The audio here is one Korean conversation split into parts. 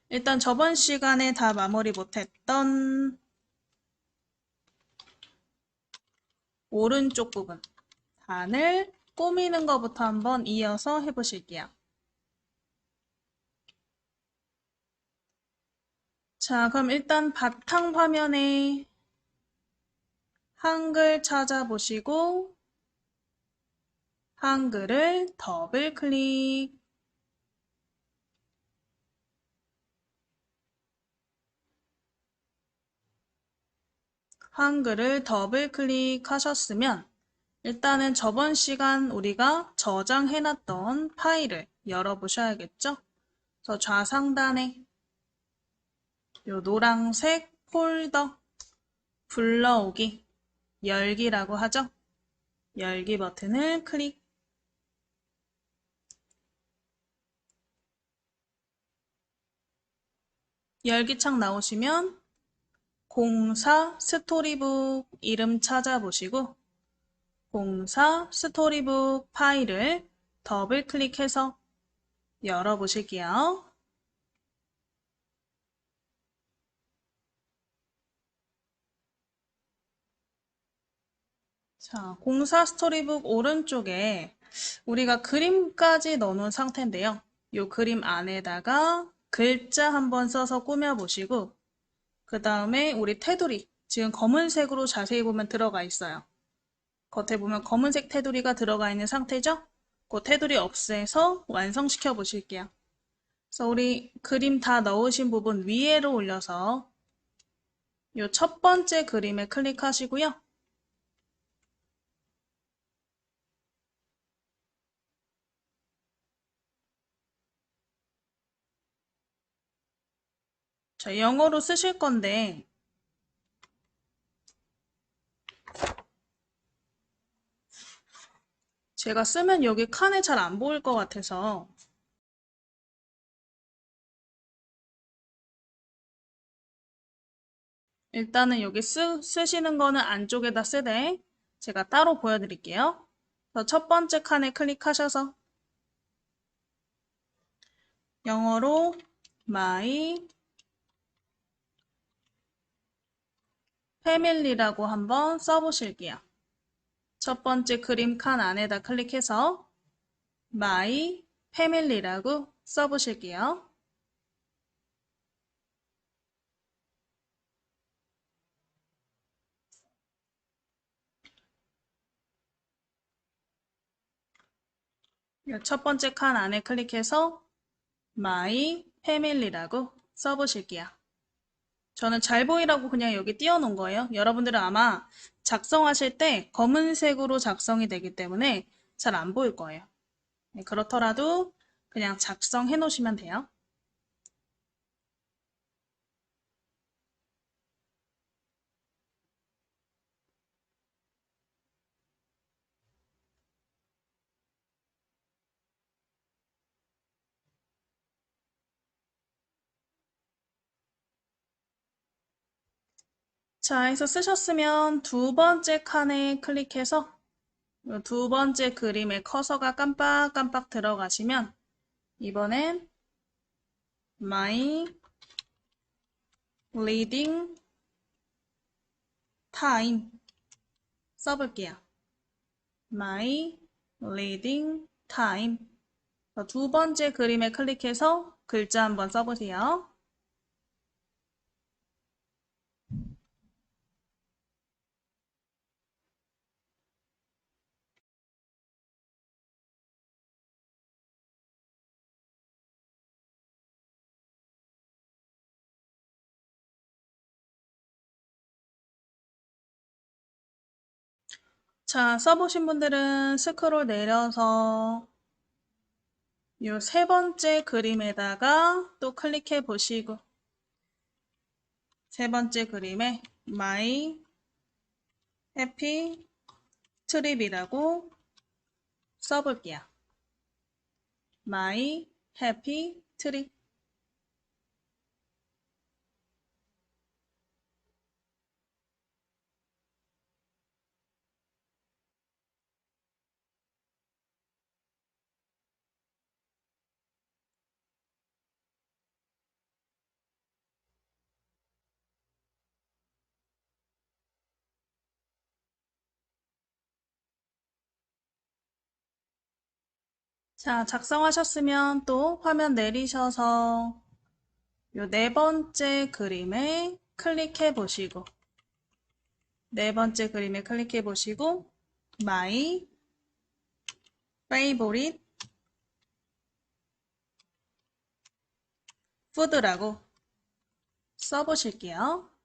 일단 저번 시간에 다 마무리 못했던 오른쪽 부분, 단을 꾸미는 것부터 한번 이어서 해보실게요. 자, 그럼 일단 바탕 화면에 한글 찾아보시고 한글을 더블 클릭. 한글을 더블 클릭하셨으면 일단은 저번 시간 우리가 저장해놨던 파일을 열어보셔야겠죠? 그래서 좌상단에 요 노란색 폴더 불러오기, 열기라고 하죠? 열기 버튼을 클릭. 열기창 나오시면 공사 스토리북 이름 찾아보시고 공사 스토리북 파일을 더블 클릭해서 열어보실게요. 자, 공사 스토리북 오른쪽에 우리가 그림까지 넣어놓은 상태인데요. 이 그림 안에다가 글자 한번 써서 꾸며보시고 그 다음에 우리 테두리 지금 검은색으로 자세히 보면 들어가 있어요. 겉에 보면 검은색 테두리가 들어가 있는 상태죠? 그 테두리 없애서 완성시켜 보실게요. 그래서 우리 그림 다 넣으신 부분 위에로 올려서 이 첫 번째 그림에 클릭하시고요. 자, 영어로 쓰실 건데 제가 쓰면 여기 칸에 잘 안 보일 것 같아서 일단은 여기 쓰시는 거는 안쪽에다 쓰되 제가 따로 보여드릴게요. 그래서 첫 번째 칸에 클릭하셔서 영어로 my family라고 한번 써보실게요. 첫 번째 그림 칸 안에다 클릭해서 my family라고 써보실게요. 첫 번째 칸 안에 클릭해서 my family라고 써보실게요. 저는 잘 보이라고 그냥 여기 띄워놓은 거예요. 여러분들은 아마 작성하실 때 검은색으로 작성이 되기 때문에 잘 안 보일 거예요. 네, 그렇더라도 그냥 작성해 놓으시면 돼요. 자, 해서 쓰셨으면 두 번째 칸에 클릭해서 두 번째 그림에 커서가 깜빡깜빡 들어가시면 이번엔 My Reading Time 써볼게요. My Reading Time 두 번째 그림에 클릭해서 글자 한번 써보세요. 자, 써보신 분들은 스크롤 내려서 이 세 번째 그림에다가 또 클릭해 보시고 세 번째 그림에 My Happy Trip이라고 써볼게요. My Happy Trip. 자, 작성하셨으면 또 화면 내리셔서 요 네 번째 그림에 클릭해 보시고 네 번째 그림에 클릭해 보시고 My Favorite Food라고 써보실게요.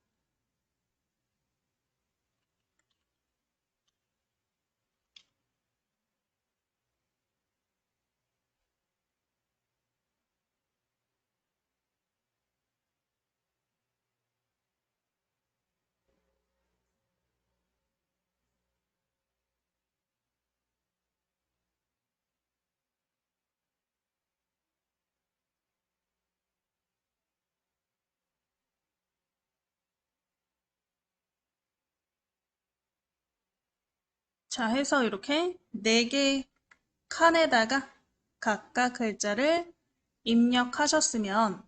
자, 해서 이렇게 네 개 칸에다가 각각 글자를 입력하셨으면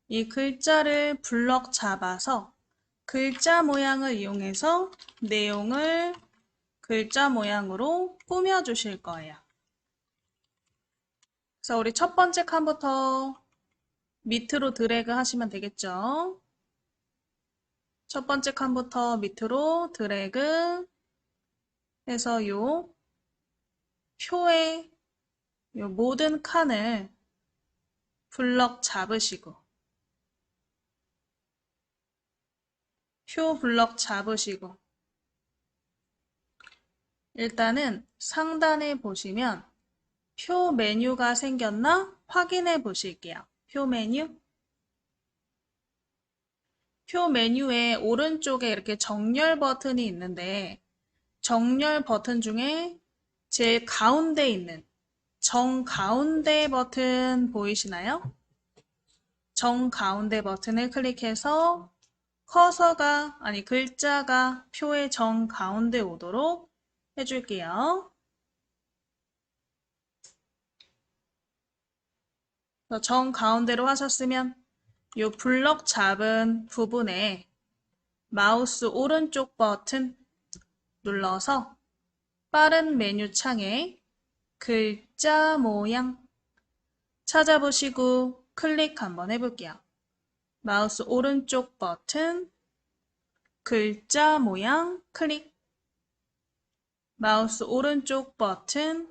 이 글자를 블럭 잡아서 글자 모양을 이용해서 내용을 글자 모양으로 꾸며주실 거예요. 그래서 우리 첫 번째 칸부터 밑으로 드래그 하시면 되겠죠? 첫 번째 칸부터 밑으로 드래그 해서 요 표의 요 모든 칸을 블럭 잡으시고 표 블럭 잡으시고 일단은 상단에 보시면 표 메뉴가 생겼나 확인해 보실게요. 표 메뉴. 표 메뉴에 오른쪽에 이렇게 정렬 버튼이 있는데 정렬 버튼 중에 제일 가운데 있는 정가운데 버튼 보이시나요? 정가운데 버튼을 클릭해서 커서가, 아니 글자가 표의 정가운데 오도록 해줄게요. 정가운데로 하셨으면 이 블럭 잡은 부분에 마우스 오른쪽 버튼 눌러서 빠른 메뉴 창에 글자 모양 찾아보시고 클릭 한번 해볼게요. 마우스 오른쪽 버튼 글자 모양 클릭. 마우스 오른쪽 버튼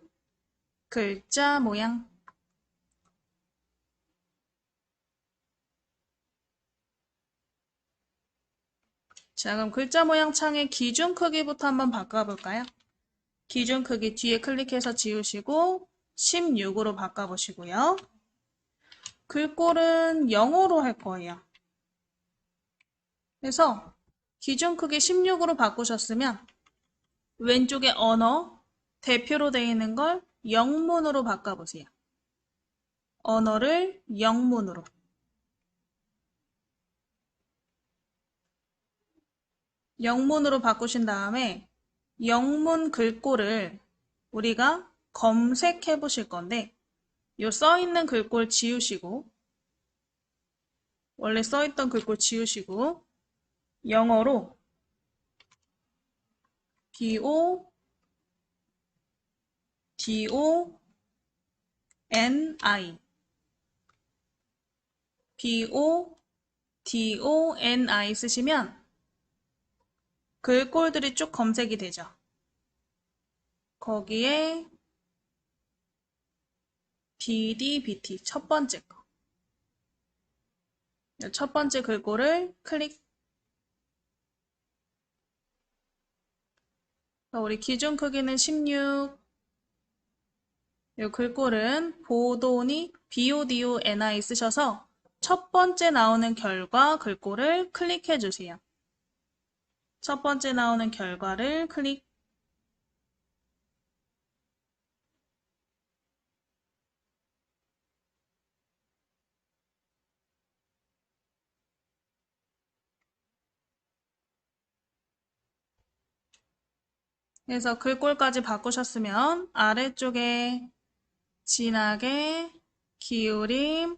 글자 모양. 자, 그럼 글자 모양 창의 기준 크기부터 한번 바꿔볼까요? 기준 크기 뒤에 클릭해서 지우시고 16으로 바꿔보시고요. 글꼴은 영어로 할 거예요. 그래서 기준 크기 16으로 바꾸셨으면 왼쪽에 언어, 대표로 되어 있는 걸 영문으로 바꿔보세요. 언어를 영문으로. 영문으로 바꾸신 다음에 영문 글꼴을 우리가 검색해 보실 건데 요 써있는 글꼴 지우시고 원래 써있던 글꼴 지우시고 영어로 BODONI BODONI 쓰시면 글꼴들이 쭉 검색이 되죠. 거기에 BDBT 첫 번째 거. 첫 번째 글꼴을 클릭. 우리 기준 크기는 16. 이 글꼴은 보도니 BODONI 쓰셔서 첫 번째 나오는 결과 글꼴을 클릭해 주세요. 첫 번째 나오는 결과를 클릭. 그래서 글꼴까지 바꾸셨으면 아래쪽에 진하게 기울임,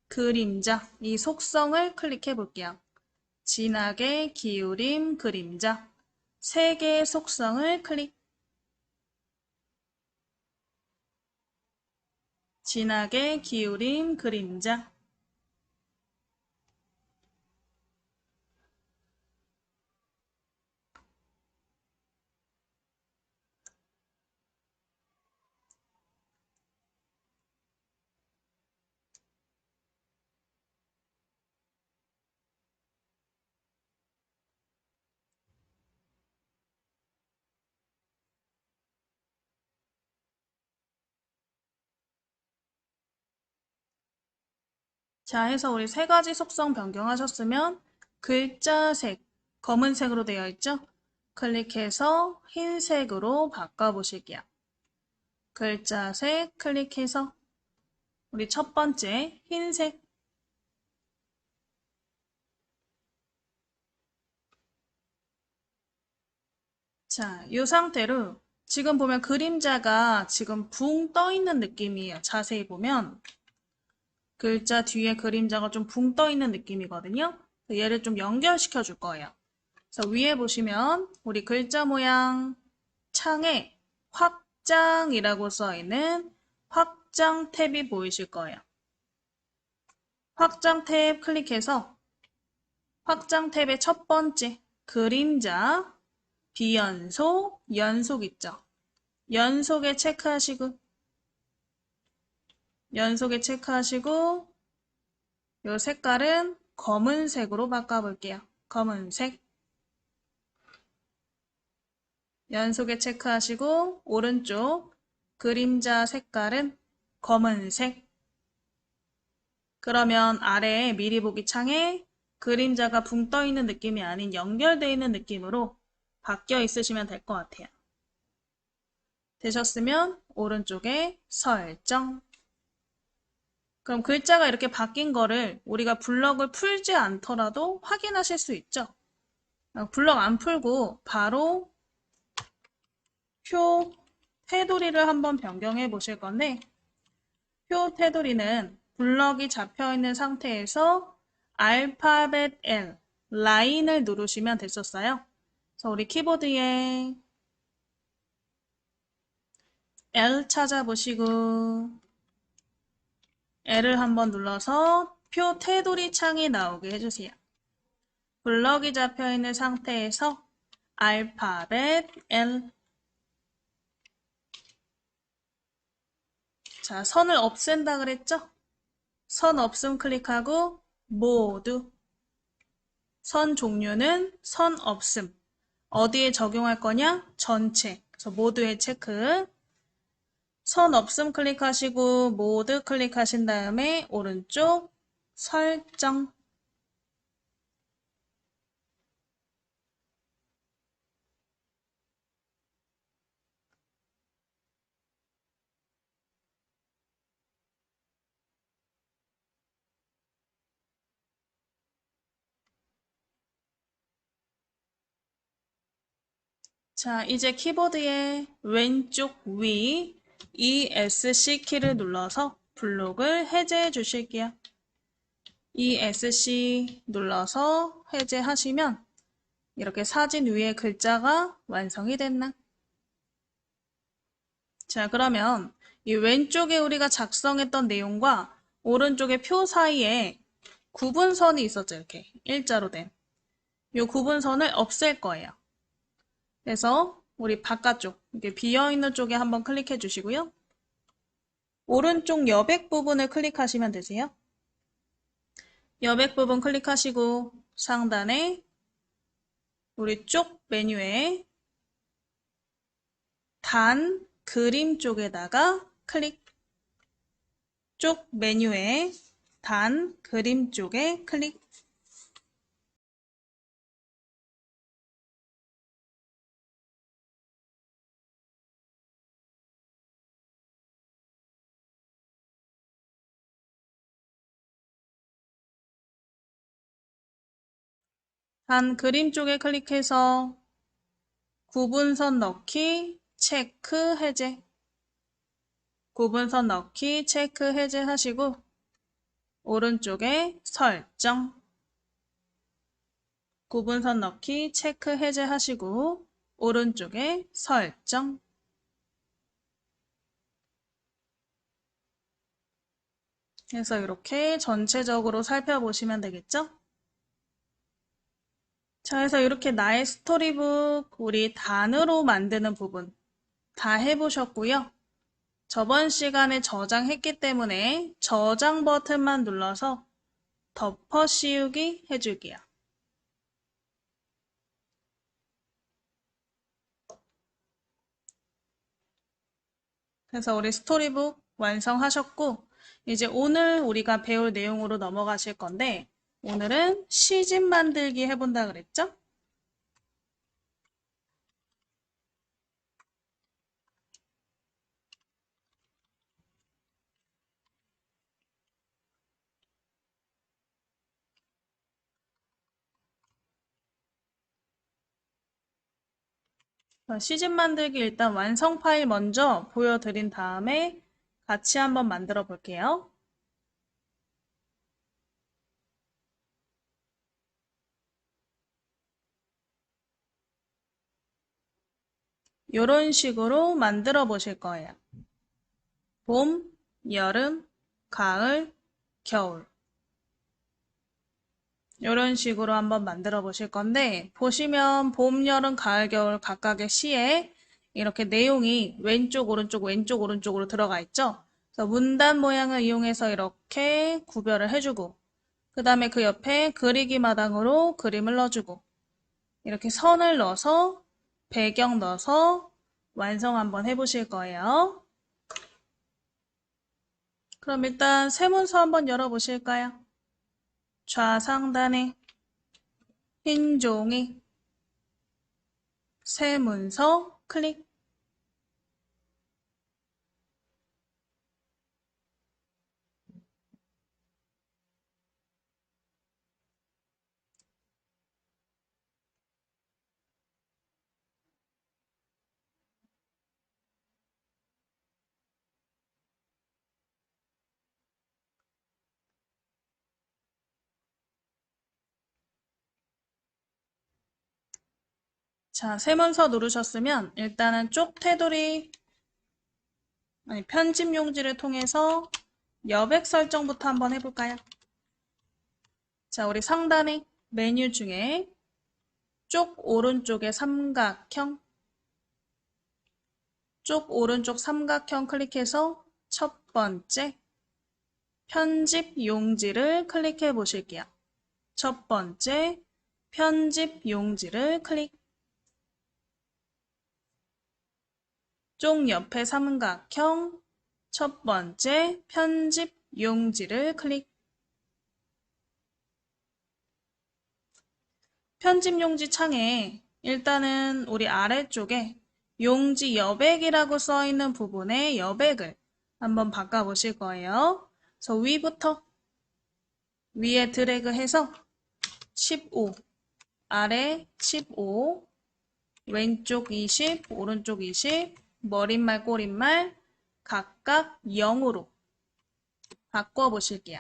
그림자 이 속성을 클릭해 볼게요. 진하게 기울임, 그림자 세 개의 속성을 클릭. 진하게 기울임 그림자. 자, 해서 우리 세 가지 속성 변경하셨으면 글자색, 검은색으로 되어 있죠? 클릭해서 흰색으로 바꿔보실게요. 글자색 클릭해서 우리 첫 번째 흰색. 자, 이 상태로 지금 보면 그림자가 지금 붕 떠 있는 느낌이에요. 자세히 보면 글자 뒤에 그림자가 좀 붕 떠 있는 느낌이거든요. 얘를 좀 연결시켜 줄 거예요. 그래서 위에 보시면 우리 글자 모양 창에 확장이라고 써 있는 확장 탭이 보이실 거예요. 확장 탭 클릭해서 확장 탭의 첫 번째 그림자, 비연속, 연속 있죠. 연속에 체크하시고 이 색깔은 검은색으로 바꿔볼게요. 검은색. 연속에 체크하시고 오른쪽 그림자 색깔은 검은색. 그러면 아래에 미리 보기 창에 그림자가 붕 떠 있는 느낌이 아닌 연결되어 있는 느낌으로 바뀌어 있으시면 될 것 같아요. 되셨으면 오른쪽에 설정. 그럼 글자가 이렇게 바뀐 거를 우리가 블럭을 풀지 않더라도 확인하실 수 있죠. 블럭 안 풀고 바로 표 테두리를 한번 변경해 보실 건데 표 테두리는 블럭이 잡혀 있는 상태에서 알파벳 L, 라인을 누르시면 됐었어요. 그래서 우리 키보드에 L 찾아보시고 L을 한번 눌러서 표 테두리 창이 나오게 해주세요. 블럭이 잡혀 있는 상태에서 알파벳 L. 자, 선을 없앤다 그랬죠? 선 없음 클릭하고 모두. 선 종류는 선 없음. 어디에 적용할 거냐? 전체. 그래서 모두에 체크. 선 없음 클릭하시고 모두 클릭하신 다음에 오른쪽 설정. 자, 이제 키보드의 왼쪽 위 ESC 키를 눌러서 블록을 해제해 주실게요. ESC 눌러서 해제하시면 이렇게 사진 위에 글자가 완성이 됐나? 자, 그러면 이 왼쪽에 우리가 작성했던 내용과 오른쪽의 표 사이에 구분선이 있었죠. 이렇게 일자로 된. 이 구분선을 없앨 거예요. 그래서 우리 바깥쪽, 이렇게 비어있는 쪽에 한번 클릭해 주시고요. 오른쪽 여백 부분을 클릭하시면 되세요. 여백 부분 클릭하시고 상단에 우리 쪽 메뉴에 단 그림 쪽에다가 클릭. 쪽 메뉴에 단 그림 쪽에 클릭. 단 그림 쪽에 클릭해서 구분선 넣기, 체크, 해제. 구분선 넣기, 체크, 해제하시고 오른쪽에 설정. 구분선 넣기, 체크, 해제하시고 오른쪽에 설정. 그래서 이렇게 전체적으로 살펴보시면 되겠죠? 자, 그래서 이렇게 나의 스토리북 우리 단으로 만드는 부분 다 해보셨고요. 저번 시간에 저장했기 때문에 저장 버튼만 눌러서 덮어 씌우기 해줄게요. 그래서 우리 스토리북 완성하셨고, 이제 오늘 우리가 배울 내용으로 넘어가실 건데, 오늘은 시집 만들기 해본다 그랬죠? 시집 만들기 일단 완성 파일 먼저 보여드린 다음에 같이 한번 만들어 볼게요. 이런 식으로 만들어 보실 거예요. 봄, 여름, 가을, 겨울. 이런 식으로 한번 만들어 보실 건데, 보시면 봄, 여름, 가을, 겨울 각각의 시에 이렇게 내용이 왼쪽, 오른쪽, 왼쪽, 오른쪽으로 들어가 있죠? 그래서 문단 모양을 이용해서 이렇게 구별을 해주고, 그 다음에 그 옆에 그리기 마당으로 그림을 넣어주고, 이렇게 선을 넣어서 배경 넣어서 완성 한번 해보실 거예요. 그럼 일단 세문서 한번 열어보실까요? 좌상단에 흰 종이 세문서 클릭. 자, 세문서 누르셨으면 일단은 쪽 테두리, 아니 편집 용지를 통해서 여백 설정부터 한번 해볼까요? 자, 우리 상단에 메뉴 중에 쪽 오른쪽에 삼각형, 쪽 오른쪽 삼각형 클릭해서 첫 번째 편집 용지를 클릭해 보실게요. 첫 번째 편집 용지를 클릭. 쪽 옆에 삼각형 첫 번째 편집 용지를 클릭. 편집 용지 창에 일단은 우리 아래쪽에 용지 여백이라고 써 있는 부분에 여백을 한번 바꿔보실 거예요. 그래서 위부터 위에 드래그 해서 15, 아래 15, 왼쪽 20, 오른쪽 20, 머릿말, 꼬릿말 각각 0으로 바꿔보실게요.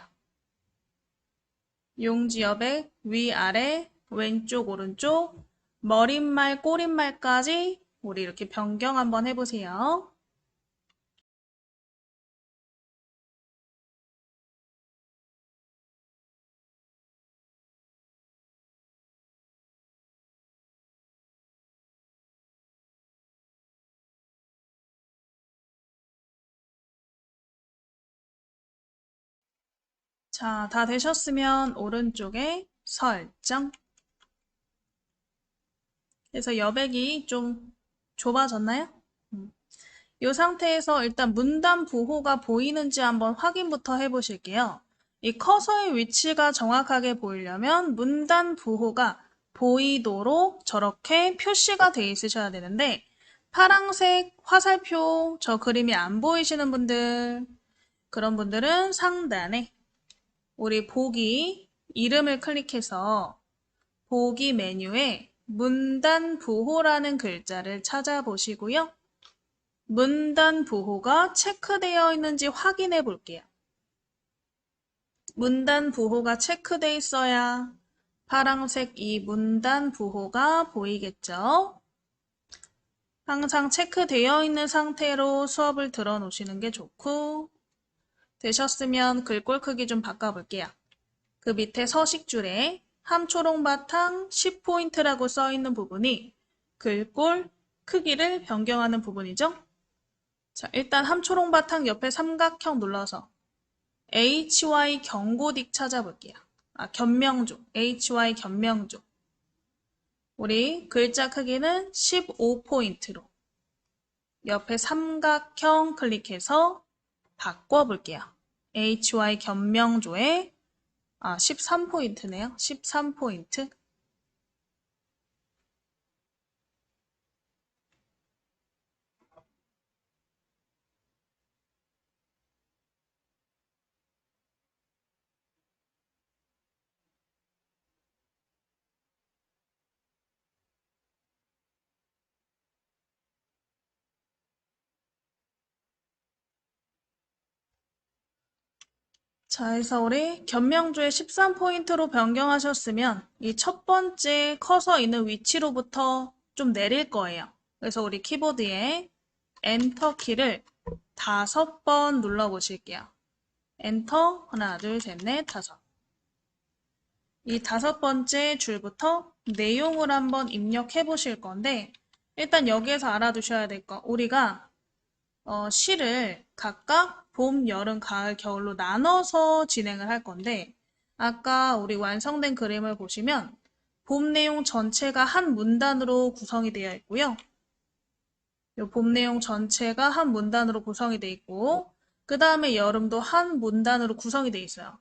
용지 여백 위아래 왼쪽 오른쪽 머릿말 꼬릿말까지 우리 이렇게 변경 한번 해보세요. 자, 다 되셨으면 오른쪽에 설정. 그래서 여백이 좀 좁아졌나요? 이 상태에서 일단 문단 부호가 보이는지 한번 확인부터 해보실게요. 이 커서의 위치가 정확하게 보이려면 문단 부호가 보이도록 저렇게 표시가 돼 있으셔야 되는데 파란색 화살표 저 그림이 안 보이시는 분들, 그런 분들은 상단에 우리 보기 이름을 클릭해서 보기 메뉴에 문단 부호라는 글자를 찾아보시고요. 문단 부호가 체크되어 있는지 확인해 볼게요. 문단 부호가 체크되어 있어야 파란색 이 문단 부호가 보이겠죠? 항상 체크되어 있는 상태로 수업을 들어 놓으시는 게 좋고, 되셨으면 글꼴 크기 좀 바꿔볼게요. 그 밑에 서식줄에 함초롱바탕 10포인트라고 써있는 부분이 글꼴 크기를 변경하는 부분이죠. 자, 일단 함초롱바탕 옆에 삼각형 눌러서 HY 경고딕 찾아볼게요. 견명조, HY 견명조. 우리 글자 크기는 15포인트로 옆에 삼각형 클릭해서 바꿔볼게요. HY 견명조에 13포인트네요. 13포인트. 자, 해서 우리 견명조에 13포인트로 변경하셨으면 이 첫 번째 커서 있는 위치로부터 좀 내릴 거예요. 그래서 우리 키보드에 엔터 키를 5번 눌러보실게요. 엔터, 하나, 둘, 셋, 넷, 다섯. 이 5번째 줄부터 내용을 한번 입력해 보실 건데, 일단 여기에서 알아두셔야 될 거, 우리가 시를 각각 봄, 여름, 가을, 겨울로 나눠서 진행을 할 건데, 아까 우리 완성된 그림을 보시면 봄 내용 전체가 한 문단으로 구성이 되어 있고요. 이 봄 내용 전체가 한 문단으로 구성이 되어 있고, 그 다음에 여름도 한 문단으로 구성이 되어 있어요.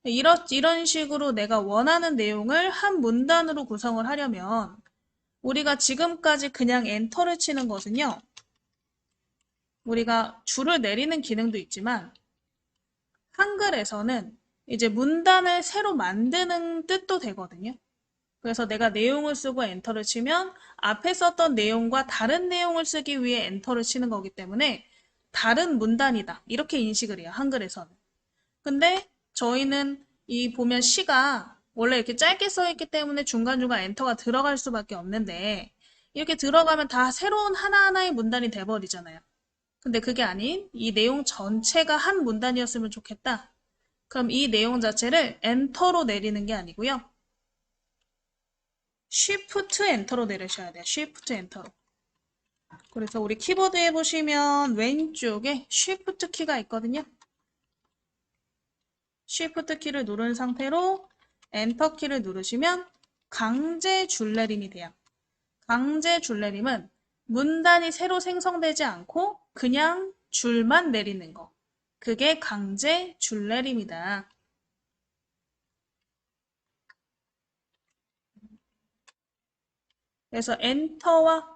이런 식으로 내가 원하는 내용을 한 문단으로 구성을 하려면 우리가 지금까지 그냥 엔터를 치는 것은요. 우리가 줄을 내리는 기능도 있지만 한글에서는 이제 문단을 새로 만드는 뜻도 되거든요. 그래서 내가 내용을 쓰고 엔터를 치면 앞에 썼던 내용과 다른 내용을 쓰기 위해 엔터를 치는 거기 때문에 다른 문단이다. 이렇게 인식을 해요. 한글에서는. 근데 저희는 이 보면 시가 원래 이렇게 짧게 써 있기 때문에 중간중간 엔터가 들어갈 수밖에 없는데 이렇게 들어가면 다 새로운 하나하나의 문단이 돼버리잖아요. 근데 그게 아닌 이 내용 전체가 한 문단이었으면 좋겠다. 그럼 이 내용 자체를 엔터로 내리는 게 아니고요. 쉬프트 엔터로 내리셔야 돼요. 쉬프트 엔터로. 그래서 우리 키보드에 보시면 왼쪽에 쉬프트 키가 있거든요. 쉬프트 키를 누른 상태로 엔터 키를 누르시면 강제 줄내림이 돼요. 강제 줄내림은 문단이 새로 생성되지 않고 그냥 줄만 내리는 거. 그게 강제 줄내림이다. 그래서 엔터와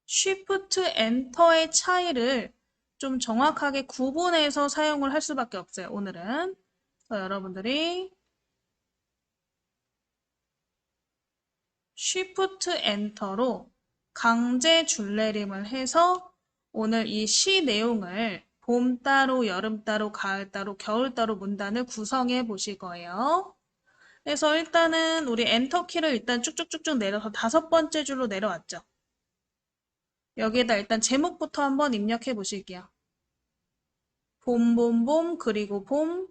쉬프트 엔터의 차이를 좀 정확하게 구분해서 사용을 할 수밖에 없어요. 오늘은. 여러분들이 쉬프트 엔터로 강제 줄내림을 해서 오늘 이 시 내용을 봄 따로, 여름 따로, 가을 따로, 겨울 따로 문단을 구성해 보실 거예요. 그래서 일단은 우리 엔터 키를 일단 쭉쭉쭉쭉 내려서 5번째 줄로 내려왔죠. 여기에다 일단 제목부터 한번 입력해 보실게요. 봄, 봄, 봄, 그리고 봄,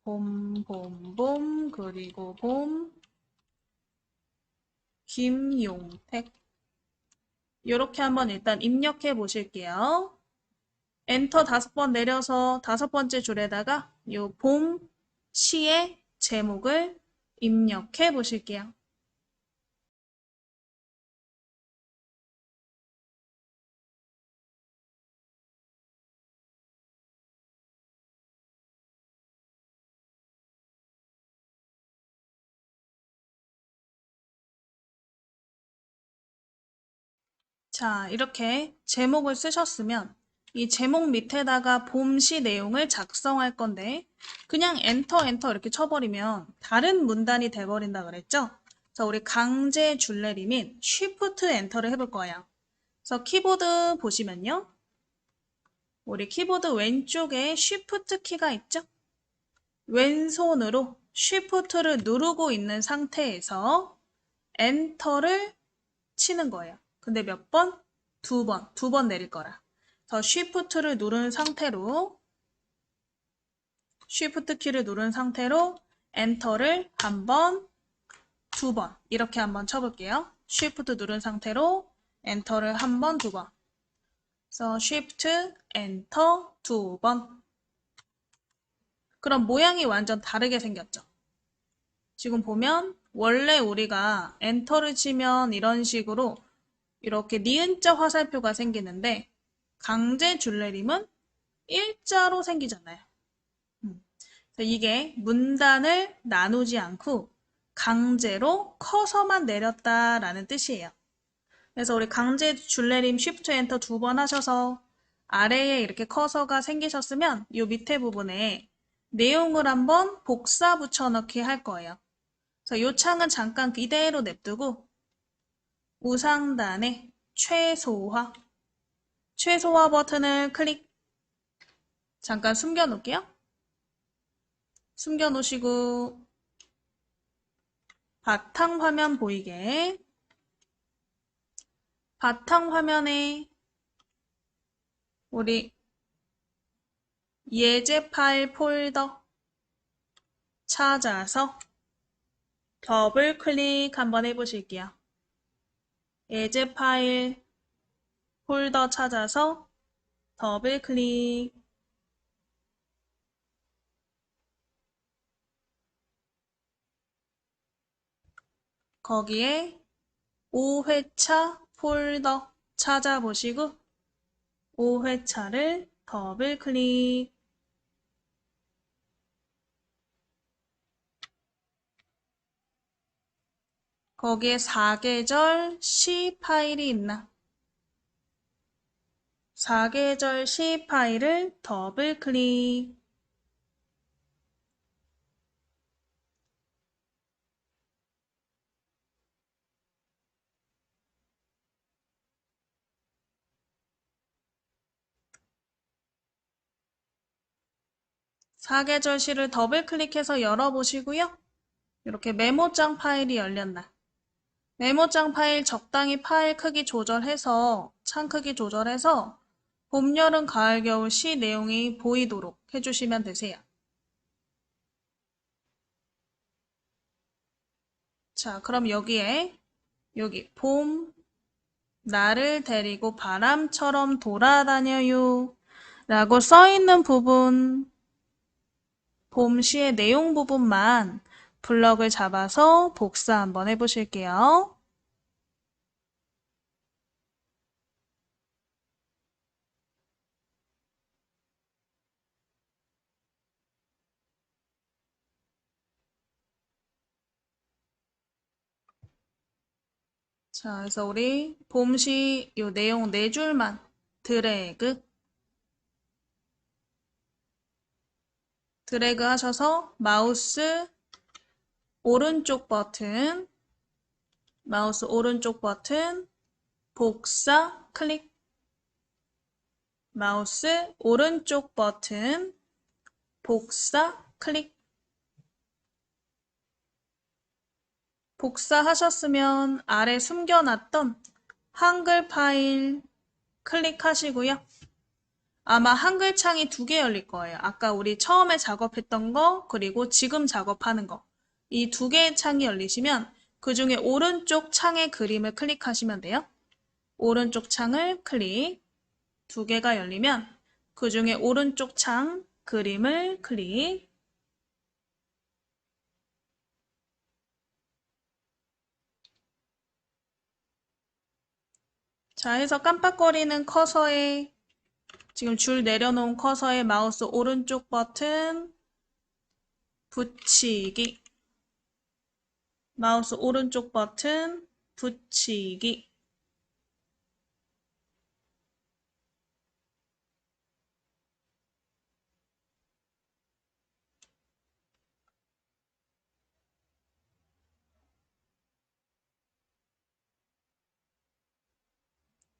봄, 봄, 봄, 그리고 봄, 김용택. 이렇게 한번 일단 입력해 보실게요. 엔터 5번 내려서 5번째 줄에다가 이 봄 시의 제목을 입력해 보실게요. 자, 이렇게 제목을 쓰셨으면 이 제목 밑에다가 봄시 내용을 작성할 건데 그냥 엔터 이렇게 쳐버리면 다른 문단이 돼버린다 그랬죠? 자, 우리 강제 줄내림인 쉬프트 엔터를 해볼 거예요. 그래서 키보드 보시면요. 우리 키보드 왼쪽에 쉬프트 키가 있죠? 왼손으로 쉬프트를 누르고 있는 상태에서 엔터를 치는 거예요. 근데 몇 번? 2번. 2번 내릴 거라. 더 쉬프트를 누른 상태로 쉬프트 키를 누른 상태로 엔터를 한 번, 두 번 이렇게 한번 쳐볼게요. 쉬프트 누른 상태로 엔터를 한 번, 두 번. 그래서 쉬프트, 엔터, 두 번. 그럼 모양이 완전 다르게 생겼죠. 지금 보면 원래 우리가 엔터를 치면 이런 식으로 이렇게 니은자 화살표가 생기는데 강제 줄내림은 일자로 생기잖아요. 이게 문단을 나누지 않고 강제로 커서만 내렸다라는 뜻이에요. 그래서 우리 강제 줄내림 Shift 엔터 두 번 하셔서 아래에 이렇게 커서가 생기셨으면 이 밑에 부분에 내용을 한번 복사 붙여넣기 할 거예요. 그래서 이 창은 잠깐 이대로 냅두고 우상단에 최소화 버튼을 클릭. 잠깐 숨겨 놓을게요. 숨겨 놓으시고 바탕화면 보이게 바탕화면에 우리 예제 파일 폴더 찾아서 더블 클릭 한번 해보실게요. 예제 파일 폴더 찾아서 더블 클릭. 거기에 5회차 폴더 찾아보시고 5회차를 더블 클릭. 거기에 4계절 C 파일이 있나? 4계절 C 파일을 더블 클릭. 사계절 C를 더블 클릭해서 열어보시고요. 이렇게 메모장 파일이 열렸나? 메모장 파일 적당히 파일 크기 조절해서 창 크기 조절해서 봄, 여름, 가을, 겨울 시 내용이 보이도록 해주시면 되세요. 자, 그럼 여기에 여기 봄, 나를 데리고 바람처럼 돌아다녀요 라고 써있는 부분, 봄 시의 내용 부분만 블럭을 잡아서 복사 한번 해보실게요. 자, 그래서 우리 봄시 요 내용 네 줄만 드래그 하셔서 마우스 오른쪽 버튼 복사 클릭. 마우스 오른쪽 버튼 복사 클릭. 복사하셨으면 아래 숨겨놨던 한글 파일 클릭하시고요. 아마 한글 창이 두 개 열릴 거예요. 아까 우리 처음에 작업했던 거 그리고 지금 작업하는 거. 이 두 개의 창이 열리시면 그 중에 오른쪽 창의 그림을 클릭하시면 돼요. 오른쪽 창을 클릭. 두 개가 열리면 그 중에 오른쪽 창 그림을 클릭. 자, 해서 깜빡거리는 커서에 지금 줄 내려놓은 커서에 마우스 오른쪽 버튼 붙이기. 마우스 오른쪽 버튼 붙이기.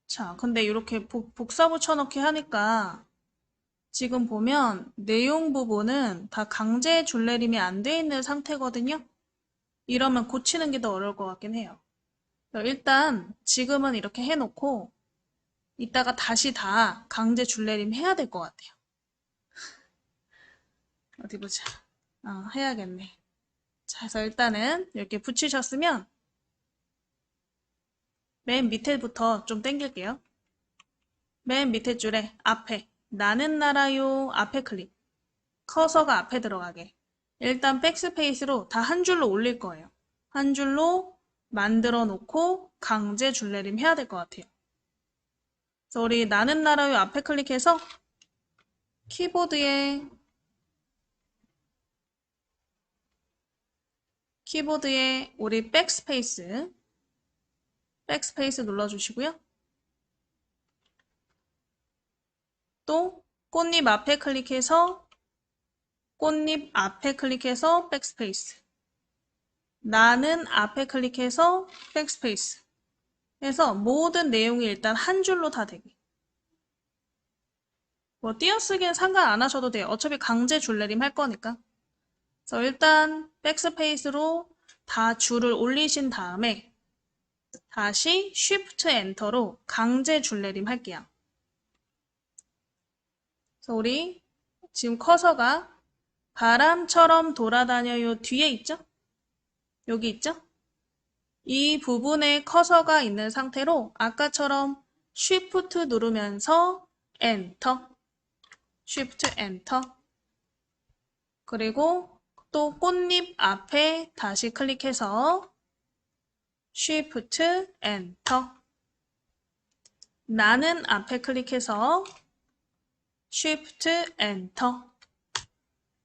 자, 근데 이렇게 복사 붙여넣기 하니까 지금 보면 내용 부분은 다 강제 줄내림이 안 돼 있는 상태거든요. 이러면 고치는 게 더 어려울 것 같긴 해요. 일단 지금은 이렇게 해놓고 이따가 다시 다 강제 줄내림 해야 될 것 같아요. 어디 보자. 해야겠네. 자, 그래서 일단은 이렇게 붙이셨으면 맨 밑에부터 좀 당길게요. 맨 밑에 줄에 앞에 나는 나라요 앞에 클릭. 커서가 앞에 들어가게. 일단 백스페이스로 다 한 줄로 올릴 거예요. 한 줄로 만들어 놓고 강제 줄내림 해야 될 것 같아요. 그래서 우리 나는 나라요 앞에 클릭해서 키보드에 우리 백스페이스 눌러주시고요. 또 꽃잎 앞에 클릭해서 백스페이스. 나는 앞에 클릭해서 백스페이스. 해서 모든 내용이 일단 한 줄로 다 되게. 뭐 띄어쓰기는 상관 안 하셔도 돼요. 어차피 강제 줄내림 할 거니까. 그래서 일단 백스페이스로 다 줄을 올리신 다음에 다시 Shift 엔터로 강제 줄내림 할게요. 그래서 우리 지금 커서가 바람처럼 돌아다녀요 뒤에 있죠? 여기 있죠? 이 부분에 커서가 있는 상태로 아까처럼 Shift 누르면서 엔터, Shift 엔터. 그리고 또 꽃잎 앞에 다시 클릭해서 Shift 엔터. 나는 앞에 클릭해서 Shift 엔터.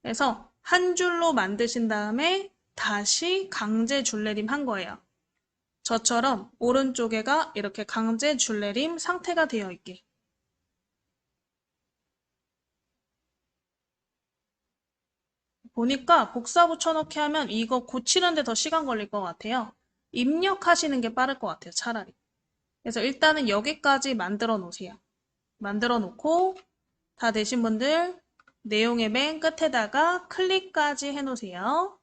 그래서 한 줄로 만드신 다음에 다시 강제 줄내림 한 거예요. 저처럼 오른쪽에가 이렇게 강제 줄내림 상태가 되어 있게. 보니까 복사 붙여넣기 하면 이거 고치는데 더 시간 걸릴 것 같아요. 입력하시는 게 빠를 것 같아요, 차라리. 그래서 일단은 여기까지 만들어 놓으세요. 만들어 놓고 다 되신 분들 내용의 맨 끝에다가 클릭까지 해 놓으세요.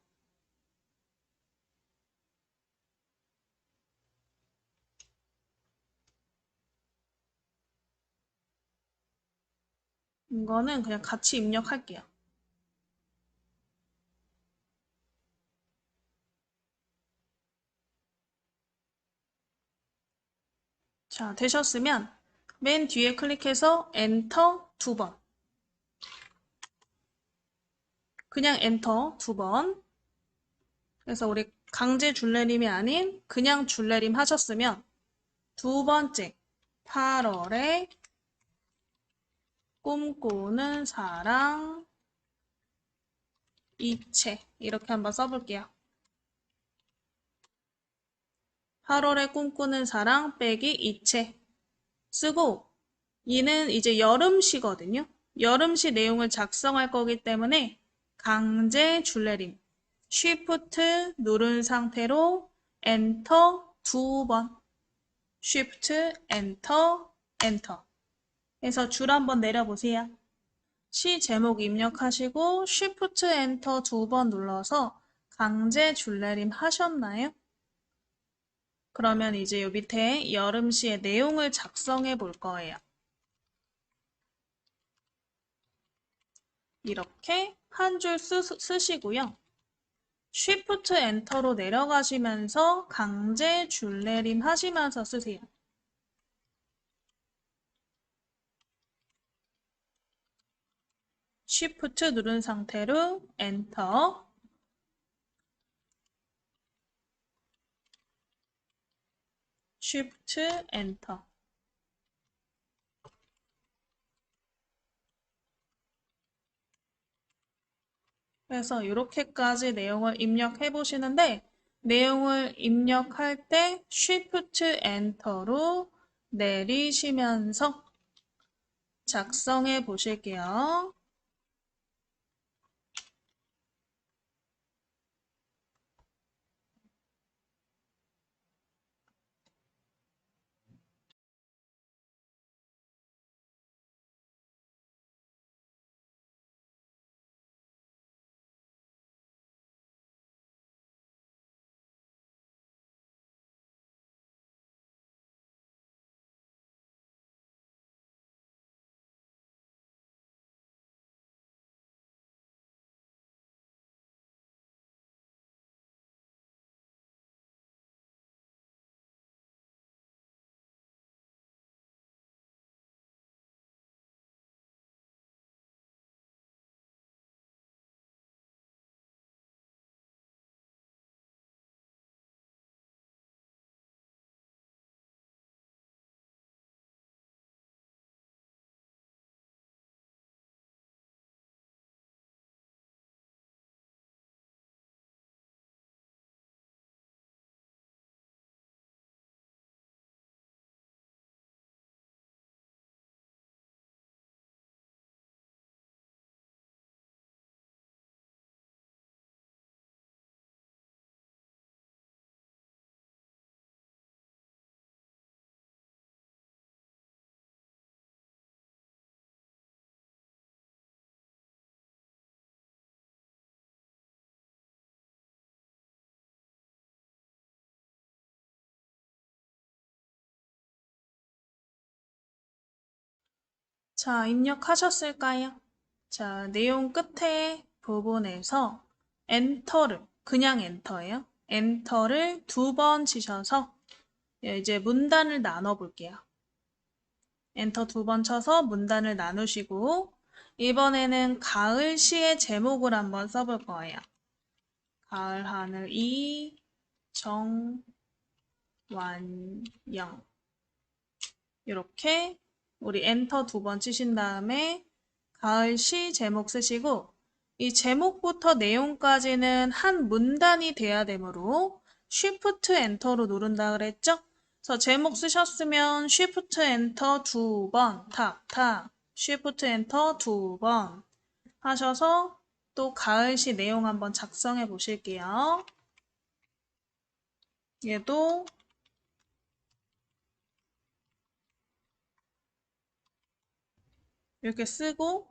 이거는 그냥 같이 입력할게요. 자, 되셨으면 맨 뒤에 클릭해서 엔터 2번. 그냥 엔터 2번. 그래서 우리 강제 줄내림이 아닌 그냥 줄내림 하셨으면 두 번째 8월에 꿈꾸는 사랑 이체 이렇게 한번 써볼게요. 8월에 꿈꾸는 사랑 빼기 이체 쓰고 이는 이제 여름시거든요. 여름시 내용을 작성할 거기 때문에 강제 줄내림 Shift 누른 상태로 엔터 2번 Shift 엔터 엔터 해서 줄 한번 내려보세요. 시 제목 입력하시고 Shift 엔터 2번 눌러서 강제 줄내림 하셨나요? 그러면 이제 요 밑에 여름시의 내용을 작성해 볼 거예요. 이렇게 한 줄 쓰시고요. Shift 엔터로 내려가시면서 강제 줄내림 하시면서 쓰세요. Shift 누른 상태로 엔터 Shift 엔터 그래서 이렇게까지 내용을 입력해 보시는데 내용을 입력할 때 Shift 엔터로 내리시면서 작성해 보실게요. 자, 입력하셨을까요? 자, 내용 끝에 부분에서 엔터를, 그냥 엔터예요. 엔터를 2번 치셔서 이제 문단을 나눠 볼게요. 엔터 2번 쳐서 문단을 나누시고 이번에는 가을 시의 제목을 한번 써볼 거예요. 가을 하늘 이정완영 이렇게 우리 엔터 2번 치신 다음에 가을 시 제목 쓰시고 이 제목부터 내용까지는 한 문단이 돼야 되므로 쉬프트 엔터로 누른다 그랬죠? 그래서 제목 쓰셨으면 쉬프트 엔터 2번 탁탁 쉬프트 엔터 2번 하셔서 또 가을 시 내용 한번 작성해 보실게요. 얘도 이렇게 쓰고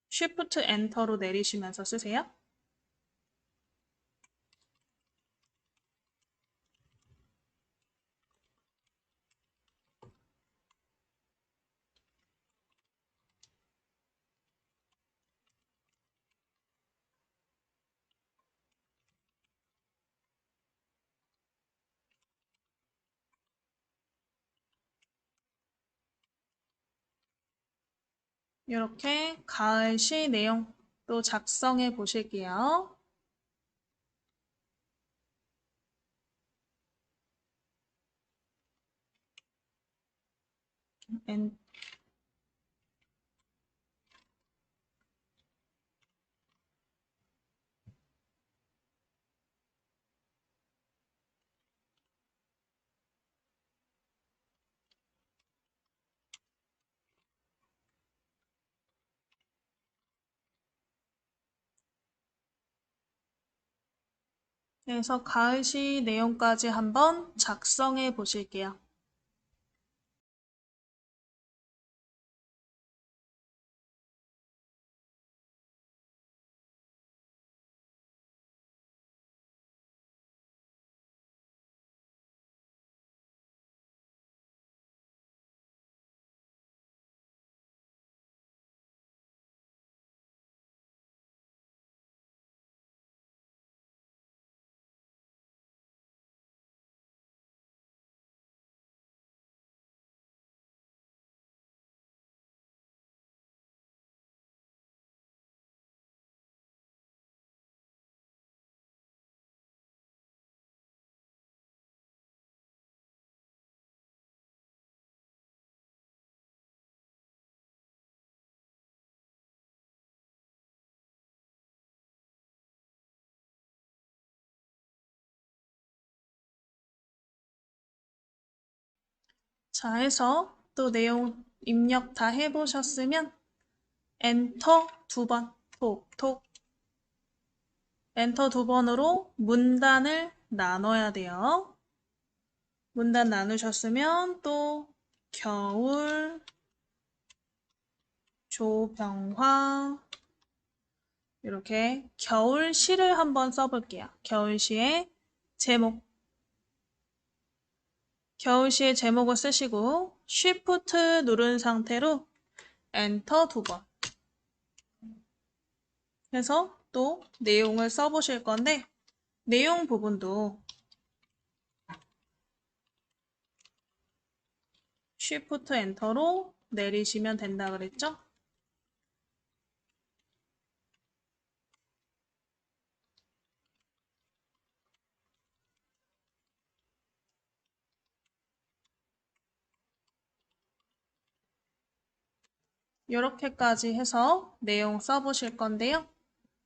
쉬프트 엔터로 내리시면서 쓰세요. 이렇게 가을 시 내용 또 작성해 보실게요. 그래서 가을 시 내용까지 한번 작성해 보실게요. 자, 해서 또 내용 입력 다 해보셨으면 엔터 2번, 톡톡. 엔터 2번으로 문단을 나눠야 돼요. 문단 나누셨으면 또 겨울, 조병화 이렇게 겨울시를 한번 써볼게요. 겨울시의 제목. 겨울시의 제목을 쓰시고 쉬프트 누른 상태로 엔터 2번 해서 또 내용을 써보실 건데 내용 부분도 쉬프트 엔터로 내리시면 된다 그랬죠? 이렇게까지 해서 내용 써보실 건데요.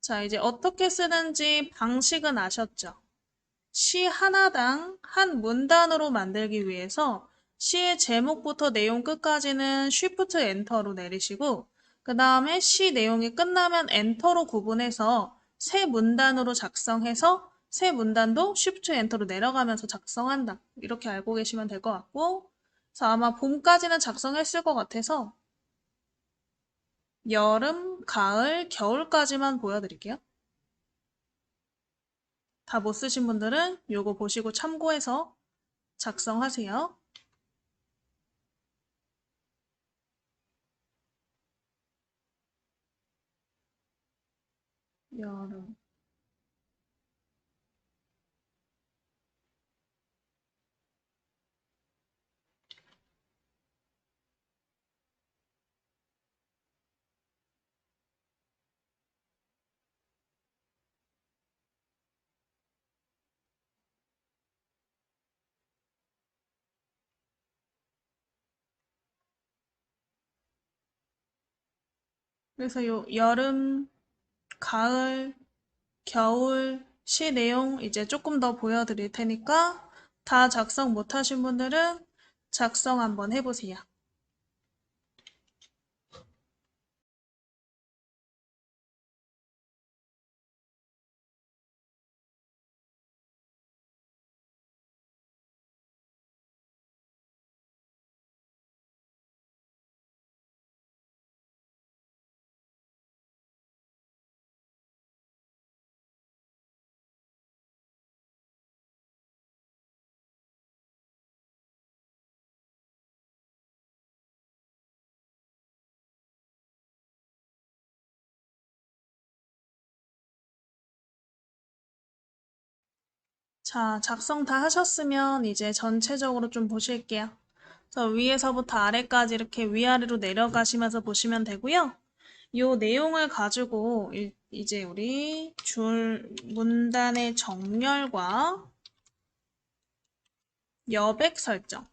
자, 이제 어떻게 쓰는지 방식은 아셨죠? 시 하나당 한 문단으로 만들기 위해서 시의 제목부터 내용 끝까지는 쉬프트 엔터로 내리시고 그 다음에 시 내용이 끝나면 엔터로 구분해서 새 문단으로 작성해서 새 문단도 쉬프트 엔터로 내려가면서 작성한다. 이렇게 알고 계시면 될 것 같고 그래서 아마 봄까지는 작성했을 것 같아서 여름, 가을, 겨울까지만 보여드릴게요. 다 못 쓰신 분들은 요거 보시고 참고해서 작성하세요. 여름. 그래서 요 여름, 가을, 겨울 시 내용 이제 조금 더 보여드릴 테니까 다 작성 못하신 분들은 작성 한번 해보세요. 자, 작성 다 하셨으면 이제 전체적으로 좀 보실게요. 그래서 위에서부터 아래까지 이렇게 위아래로 내려가시면서 보시면 되고요. 요 내용을 가지고 이제 우리 줄 문단의 정렬과 여백 설정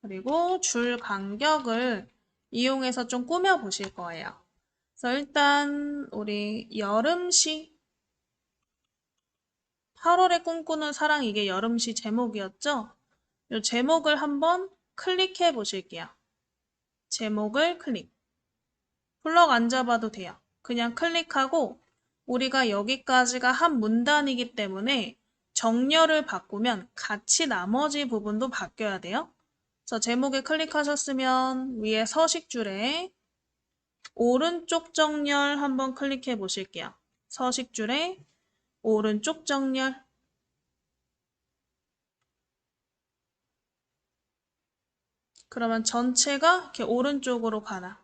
그리고 줄 간격을 이용해서 좀 꾸며 보실 거예요. 그래서 일단 우리 여름시 8월에 꿈꾸는 사랑 이게 여름시 제목이었죠? 이 제목을 한번 클릭해 보실게요. 제목을 클릭. 블럭 안 잡아도 돼요. 그냥 클릭하고 우리가 여기까지가 한 문단이기 때문에 정렬을 바꾸면 같이 나머지 부분도 바뀌어야 돼요. 그래서 제목에 클릭하셨으면 위에 서식줄에 오른쪽 정렬 한번 클릭해 보실게요. 서식줄에 오른쪽 정렬. 그러면 전체가 이렇게 오른쪽으로 가나.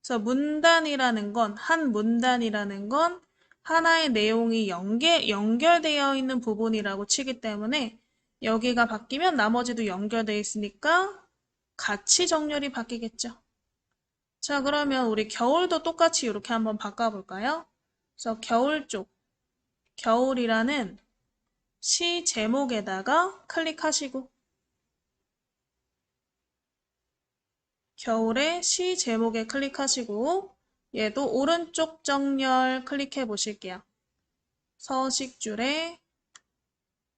그래서 문단이라는 건, 한 문단이라는 건 하나의 내용이 연결되어 있는 부분이라고 치기 때문에 여기가 바뀌면 나머지도 연결되어 있으니까 같이 정렬이 바뀌겠죠. 자, 그러면 우리 겨울도 똑같이 이렇게 한번 바꿔볼까요? 그래서 겨울 쪽, 겨울이라는 시 제목에다가 클릭하시고 겨울의 시 제목에 클릭하시고 얘도 오른쪽 정렬 클릭해 보실게요. 서식줄에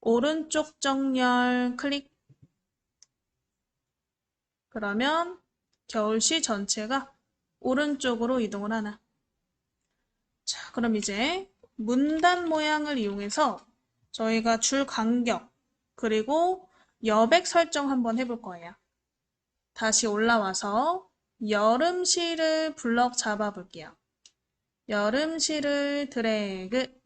오른쪽 정렬 클릭. 그러면 겨울시 전체가 오른쪽으로 이동을 하나. 자, 그럼 이제 문단 모양을 이용해서 저희가 줄 간격 그리고 여백 설정 한번 해볼 거예요. 다시 올라와서 여름시를 블럭 잡아 볼게요. 여름시를 드래그.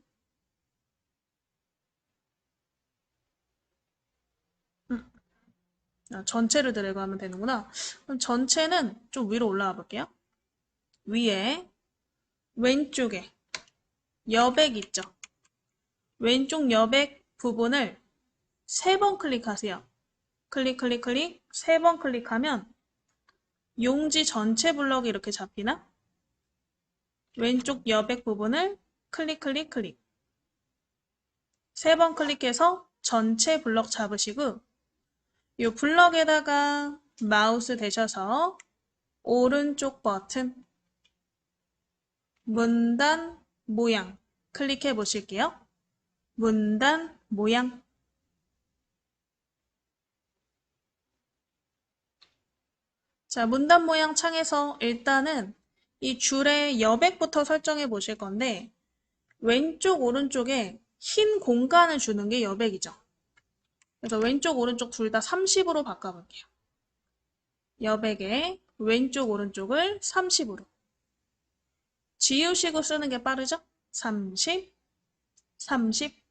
전체를 드래그 하면 되는구나. 그럼 전체는 좀 위로 올라와 볼게요. 위에 왼쪽에 여백 있죠? 왼쪽 여백 부분을 3번 클릭하세요. 클릭, 클릭, 클릭. 3번 클릭하면 용지 전체 블럭이 이렇게 잡히나? 왼쪽 여백 부분을 클릭, 클릭, 클릭. 3번 클릭해서 전체 블럭 잡으시고 이 블럭에다가 마우스 대셔서 오른쪽 버튼 문단 모양 클릭해 보실게요. 문단 모양. 자, 문단 모양 창에서 일단은 이 줄의 여백부터 설정해 보실 건데 왼쪽 오른쪽에 흰 공간을 주는 게 여백이죠. 그래서 왼쪽 오른쪽 둘 다 30으로 바꿔볼게요. 여백의 왼쪽 오른쪽을 30으로. 지우시고 쓰는 게 빠르죠? 30, 30.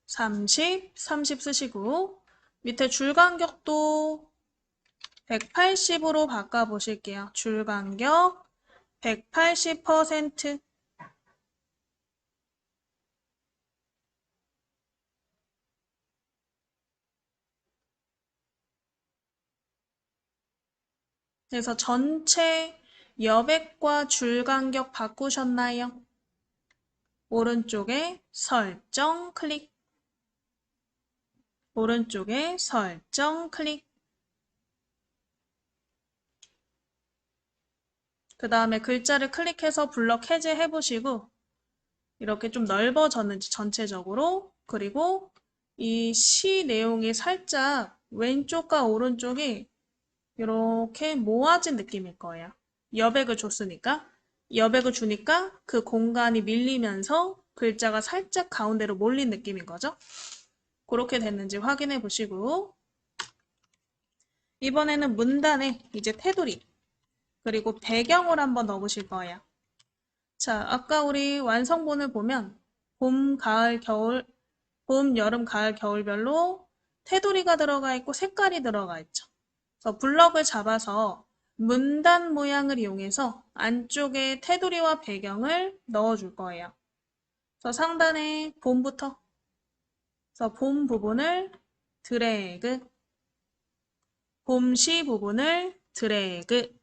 30, 30 쓰시고 밑에 줄 간격도 180으로 바꿔보실게요. 줄 간격 180%. 그래서 전체 여백과 줄 간격 바꾸셨나요? 오른쪽에 설정 클릭. 오른쪽에 설정 클릭. 그 다음에 글자를 클릭해서 블럭 해제해 보시고 이렇게 좀 넓어졌는지 전체적으로, 그리고 이 시 내용이 살짝 왼쪽과 오른쪽이 이렇게 모아진 느낌일 거예요. 여백을 줬으니까. 여백을 주니까 그 공간이 밀리면서 글자가 살짝 가운데로 몰린 느낌인 거죠. 그렇게 됐는지 확인해 보시고, 이번에는 문단에 이제 테두리 그리고 배경을 한번 넣어보실 거예요. 자, 아까 우리 완성본을 보면 봄, 가을, 겨울, 봄, 여름, 가을, 겨울별로 테두리가 들어가 있고 색깔이 들어가 있죠. 그래서 블럭을 잡아서 문단 모양을 이용해서 안쪽에 테두리와 배경을 넣어줄 거예요. 그래서 상단에 봄부터, 그래서 봄 부분을 드래그, 봄시 부분을 드래그.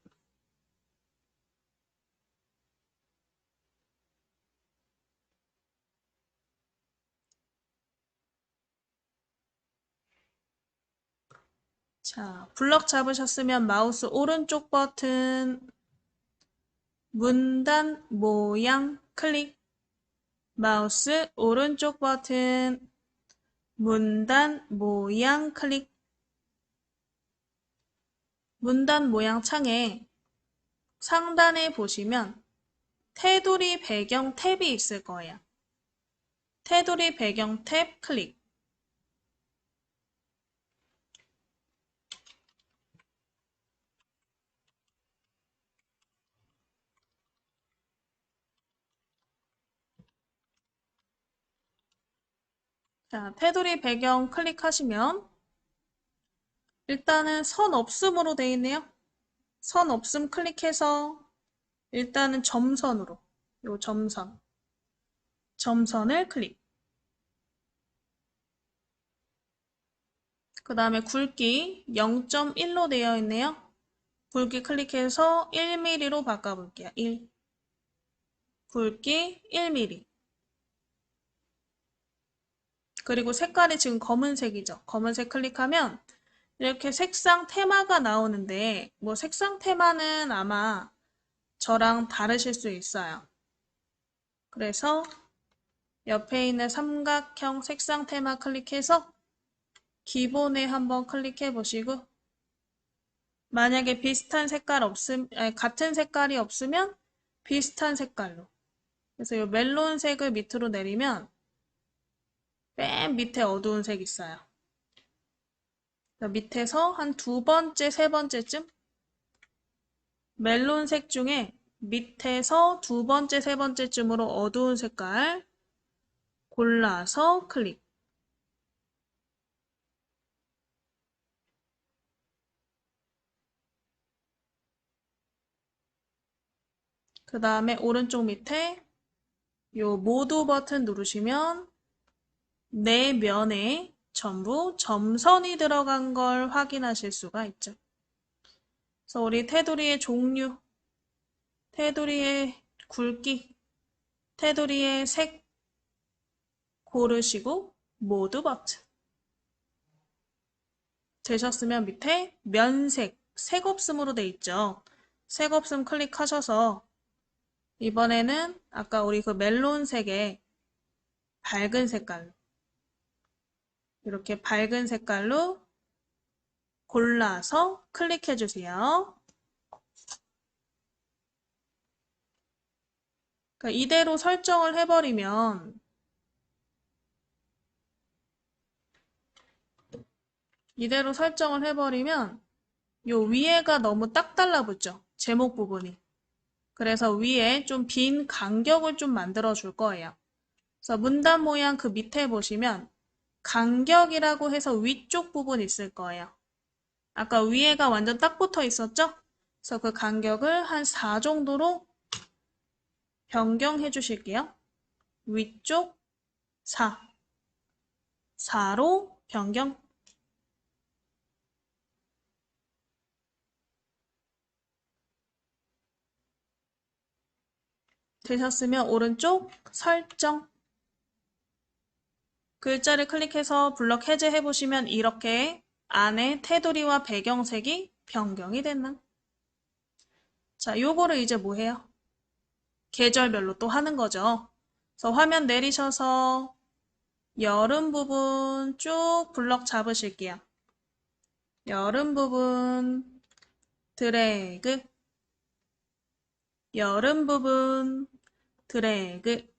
자, 블럭 잡으셨으면 마우스 오른쪽 버튼 문단 모양 클릭. 마우스 오른쪽 버튼 문단 모양 클릭. 문단 모양 창에 상단에 보시면 테두리 배경 탭이 있을 거예요. 테두리 배경 탭 클릭. 자, 테두리 배경 클릭하시면 일단은 선 없음으로 되어 있네요. 선 없음 클릭해서 일단은 점선으로, 요 점선을 클릭. 그 다음에 굵기 0.1로 되어 있네요. 굵기 클릭해서 1mm로 바꿔볼게요. 1. 굵기 1mm. 그리고 색깔이 지금 검은색이죠. 검은색 클릭하면 이렇게 색상 테마가 나오는데, 뭐 색상 테마는 아마 저랑 다르실 수 있어요. 그래서 옆에 있는 삼각형 색상 테마 클릭해서 기본에 한번 클릭해 보시고, 만약에 비슷한 색깔 같은 색깔이 없으면 비슷한 색깔로. 그래서 이 멜론색을 밑으로 내리면 맨 밑에 어두운 색 있어요. 밑에서 한 두 번째, 세 번째쯤 멜론색 중에 밑에서 두 번째, 세 번째쯤으로 어두운 색깔 골라서 클릭. 그 다음에 오른쪽 밑에 요 모두 버튼 누르시면 네 면에 전부 점선이 들어간 걸 확인하실 수가 있죠. 그래서 우리 테두리의 종류, 테두리의 굵기, 테두리의 색 고르시고 모두 버튼. 되셨으면 밑에 면색, 색 없음으로 돼 있죠. 색 없음 클릭하셔서 이번에는 아까 우리 그 멜론색의 밝은 색깔로, 이렇게 밝은 색깔로 골라서 클릭해 주세요. 그러니까 이대로 설정을 해버리면 요 위에가 너무 딱 달라붙죠. 제목 부분이. 그래서 위에 좀 빈 간격을 좀 만들어 줄 거예요. 그래서 문단 모양 그 밑에 보시면 간격이라고 해서 위쪽 부분 있을 거예요. 아까 위에가 완전 딱 붙어 있었죠? 그래서 그 간격을 한 4 정도로 변경해 주실게요. 위쪽 4, 4로 변경. 되셨으면 오른쪽 설정. 글자를 클릭해서 블럭 해제해 보시면 이렇게 안에 테두리와 배경색이 변경이 됐나? 자, 요거를 이제 뭐 해요? 계절별로 또 하는 거죠. 그래서 화면 내리셔서 여름 부분 쭉 블럭 잡으실게요. 여름 부분 드래그, 여름 부분 드래그.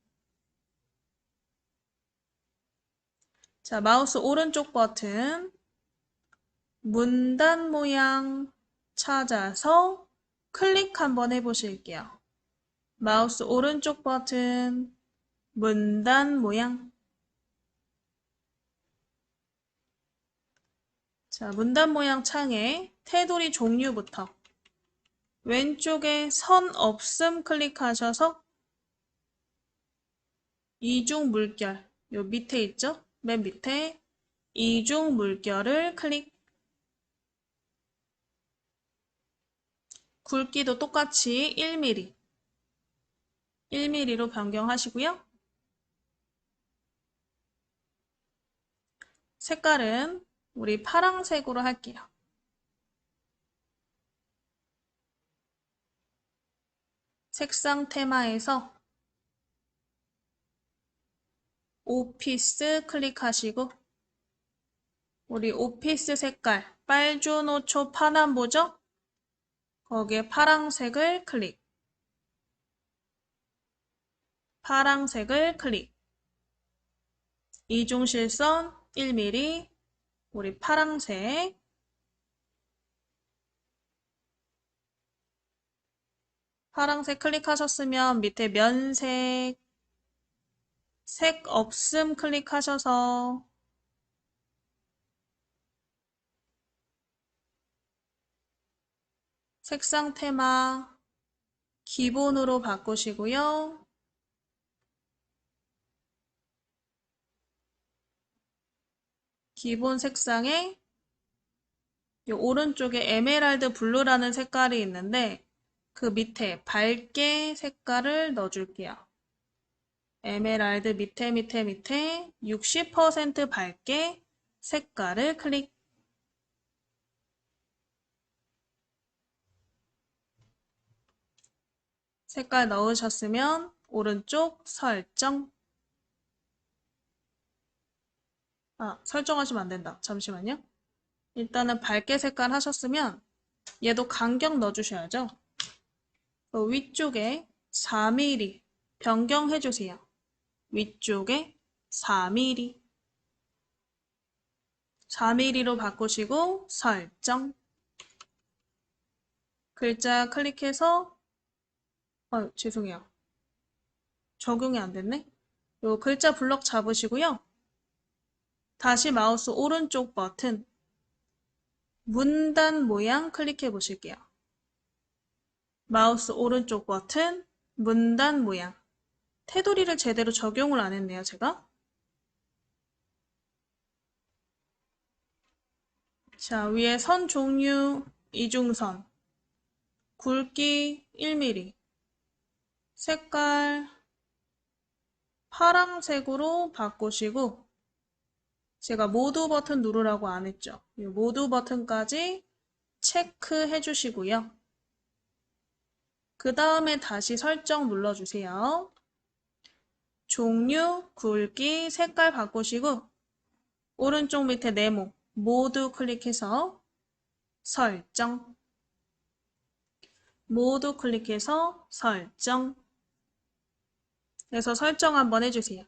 자, 마우스 오른쪽 버튼 문단 모양 찾아서 클릭 한번 해보실게요. 마우스 오른쪽 버튼 문단 모양. 자, 문단 모양 창에 테두리 종류부터 왼쪽에 선 없음 클릭하셔서 이중 물결, 요 밑에 있죠? 맨 밑에 이중 물결을 클릭. 굵기도 똑같이 1mm, 1mm로 변경하시고요. 색깔은 우리 파랑색으로 할게요. 색상 테마에서 오피스 클릭하시고 우리 오피스 색깔 빨주노초 파남보죠? 거기에 파랑색을 클릭. 파랑색을 클릭. 이중실선 1mm 우리 파랑색. 파랑색 클릭하셨으면 밑에 면색 색 없음 클릭하셔서 색상 테마 기본으로 바꾸시고요. 기본 색상에 이 오른쪽에 에메랄드 블루라는 색깔이 있는데 그 밑에 밝게 색깔을 넣어줄게요. 에메랄드 밑에 60% 밝게 색깔을 클릭. 색깔 넣으셨으면 오른쪽 설정. 설정하시면 안 된다. 잠시만요. 일단은 밝게 색깔 하셨으면 얘도 간격 넣어주셔야죠. 위쪽에 4mm 변경해주세요. 위쪽에 4mm. 4mm로 바꾸시고 설정. 글자 클릭해서 죄송해요. 적용이 안 됐네. 요 글자 블럭 잡으시고요. 다시 마우스 오른쪽 버튼 문단 모양 클릭해 보실게요. 마우스 오른쪽 버튼 문단 모양. 테두리를 제대로 적용을 안 했네요, 제가. 자, 위에 선 종류 이중선. 굵기 1mm. 색깔 파랑색으로 바꾸시고 제가 모두 버튼 누르라고 안 했죠. 이 모두 버튼까지 체크해 주시고요. 그 다음에 다시 설정 눌러주세요. 종류, 굵기, 색깔 바꾸시고 오른쪽 밑에 네모 모두 클릭해서 설정. 모두 클릭해서 설정. 그래서 설정 한번 해주세요.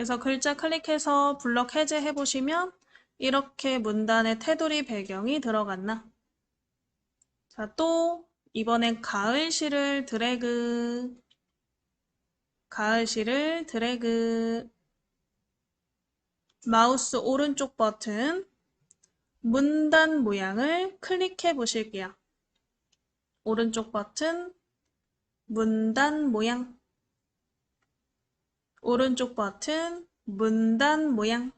그래서 글자 클릭해서 블럭 해제해 보시면 이렇게 문단에 테두리 배경이 들어갔나? 자, 또 이번엔 가을시를 드래그, 마우스 오른쪽 버튼, 문단 모양을 클릭해 보실게요. 오른쪽 버튼, 문단 모양, 오른쪽 버튼, 문단 모양.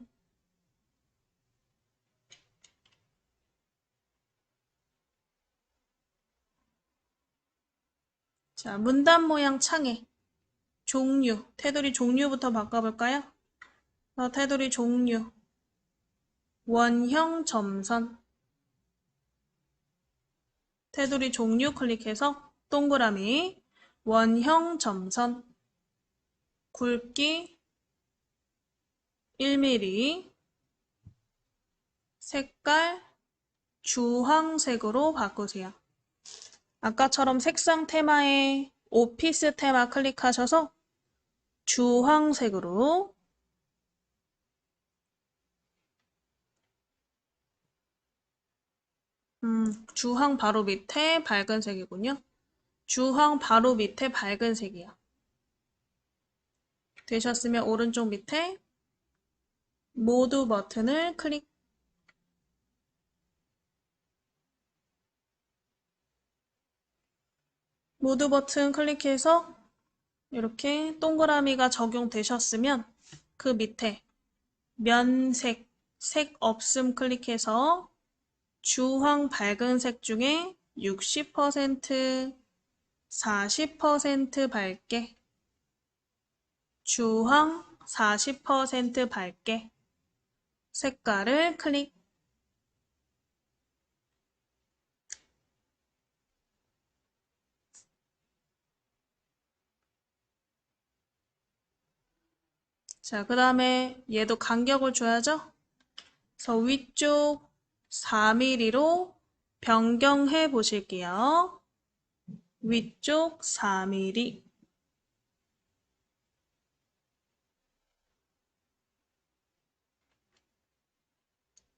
자, 문단 모양 창에 종류, 테두리 종류부터 바꿔볼까요? 테두리 종류, 원형 점선, 테두리 종류 클릭해서 동그라미, 원형 점선, 굵기 1mm, 색깔 주황색으로 바꾸세요. 아까처럼 색상 테마에 오피스 테마 클릭하셔서 주황색으로, 주황 바로 밑에 밝은 색이군요. 주황 바로 밑에 밝은 색이요. 되셨으면 오른쪽 밑에 모두 버튼을 클릭. 모두 버튼 클릭해서 이렇게 동그라미가 적용되셨으면 그 밑에 면색, 색 없음 클릭해서 주황 밝은 색 중에 60%, 40% 밝게, 주황 40% 밝게, 색깔을 클릭. 자, 그 다음에 얘도 간격을 줘야죠. 그래서 위쪽 4mm로 변경해 보실게요. 위쪽 4mm.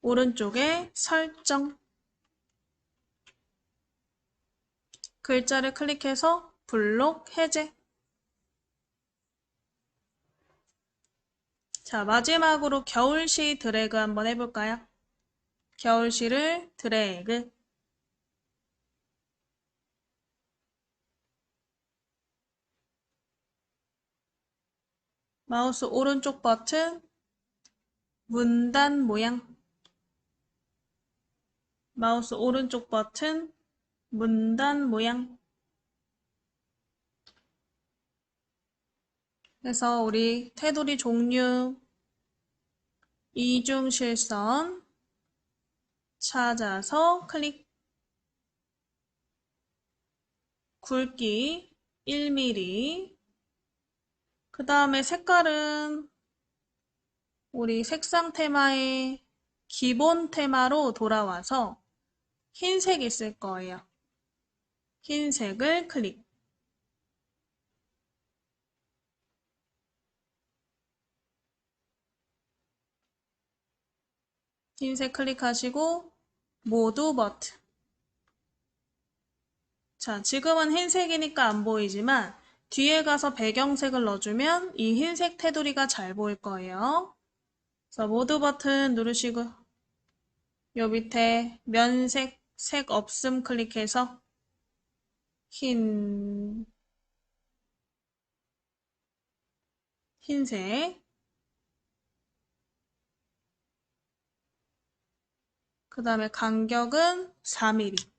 오른쪽에 설정. 글자를 클릭해서 블록 해제. 자, 마지막으로 겨울시 드래그 한번 해볼까요? 겨울시를 드래그. 마우스 오른쪽 버튼, 문단 모양. 마우스 오른쪽 버튼, 문단 모양. 그래서 우리 테두리 종류, 이중실선 찾아서 클릭. 굵기 1mm. 그 다음에 색깔은 우리 색상 테마의 기본 테마로 돌아와서 흰색 있을 거예요. 흰색을 클릭. 흰색 클릭하시고 모두 버튼. 자, 지금은 흰색이니까 안 보이지만 뒤에 가서 배경색을 넣어주면 이 흰색 테두리가 잘 보일 거예요. 그래서 모두 버튼 누르시고 요 밑에 면색, 색 없음 클릭해서 흰색. 그 다음에 간격은 4mm.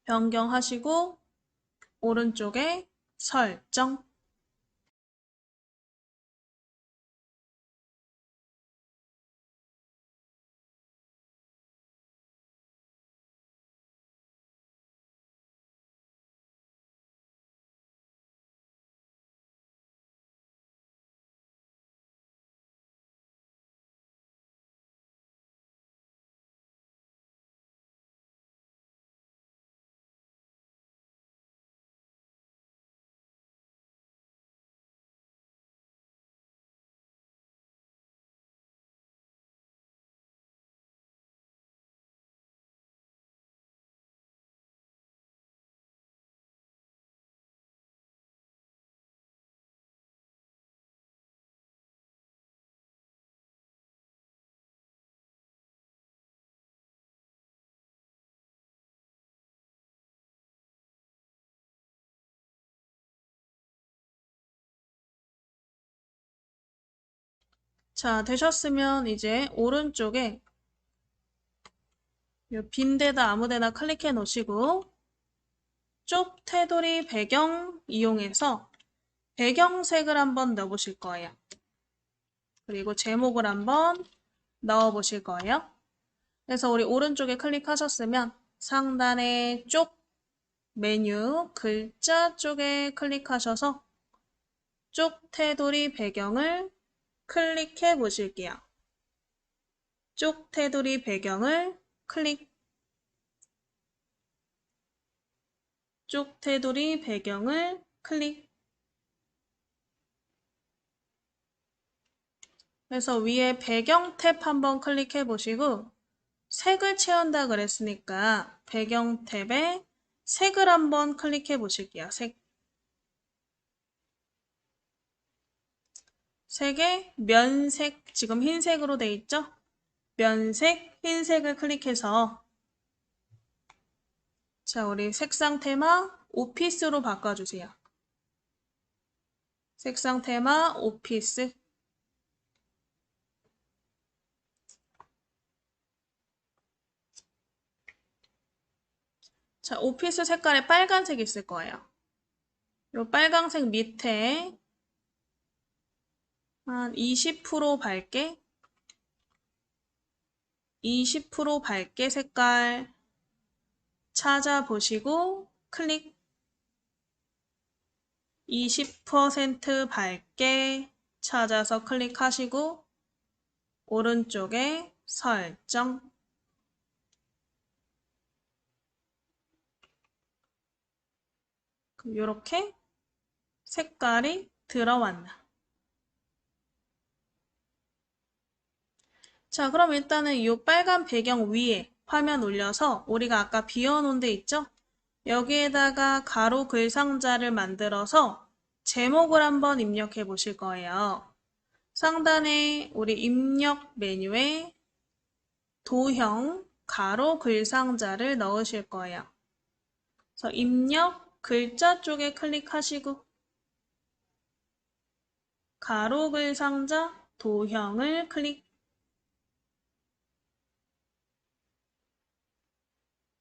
변경하시고 오른쪽에 설정. 자, 되셨으면 이제 오른쪽에 이 빈 데다 아무 데나 클릭해 놓으시고 쪽 테두리 배경 이용해서 배경색을 한번 넣어보실 거예요. 그리고 제목을 한번 넣어보실 거예요. 그래서 우리 오른쪽에 클릭하셨으면 상단의 쪽 메뉴 글자 쪽에 클릭하셔서 쪽 테두리 배경을 클릭해 보실게요. 쪽 테두리 배경을 클릭. 쪽 테두리 배경을 클릭. 그래서 위에 배경 탭 한번 클릭해 보시고 색을 채운다 그랬으니까 배경 탭에 색을 한번 클릭해 보실게요. 색에 면색, 지금 흰색으로 돼 있죠? 면색, 흰색을 클릭해서 자, 우리 색상 테마 오피스로 바꿔주세요. 색상 테마 오피스. 자, 오피스 색깔에 빨간색 있을 거예요. 이 빨간색 밑에 한 20% 밝게 20% 밝게 색깔 찾아보시고 클릭. 20% 밝게 찾아서 클릭하시고 오른쪽에 설정. 이렇게 색깔이 들어왔나. 자, 그럼 일단은 이 빨간 배경 위에 화면 올려서 우리가 아까 비워놓은 데 있죠? 여기에다가 가로 글 상자를 만들어서 제목을 한번 입력해 보실 거예요. 상단에 우리 입력 메뉴에 도형 가로 글 상자를 넣으실 거예요. 그래서 입력 글자 쪽에 클릭하시고 가로 글 상자 도형을 클릭.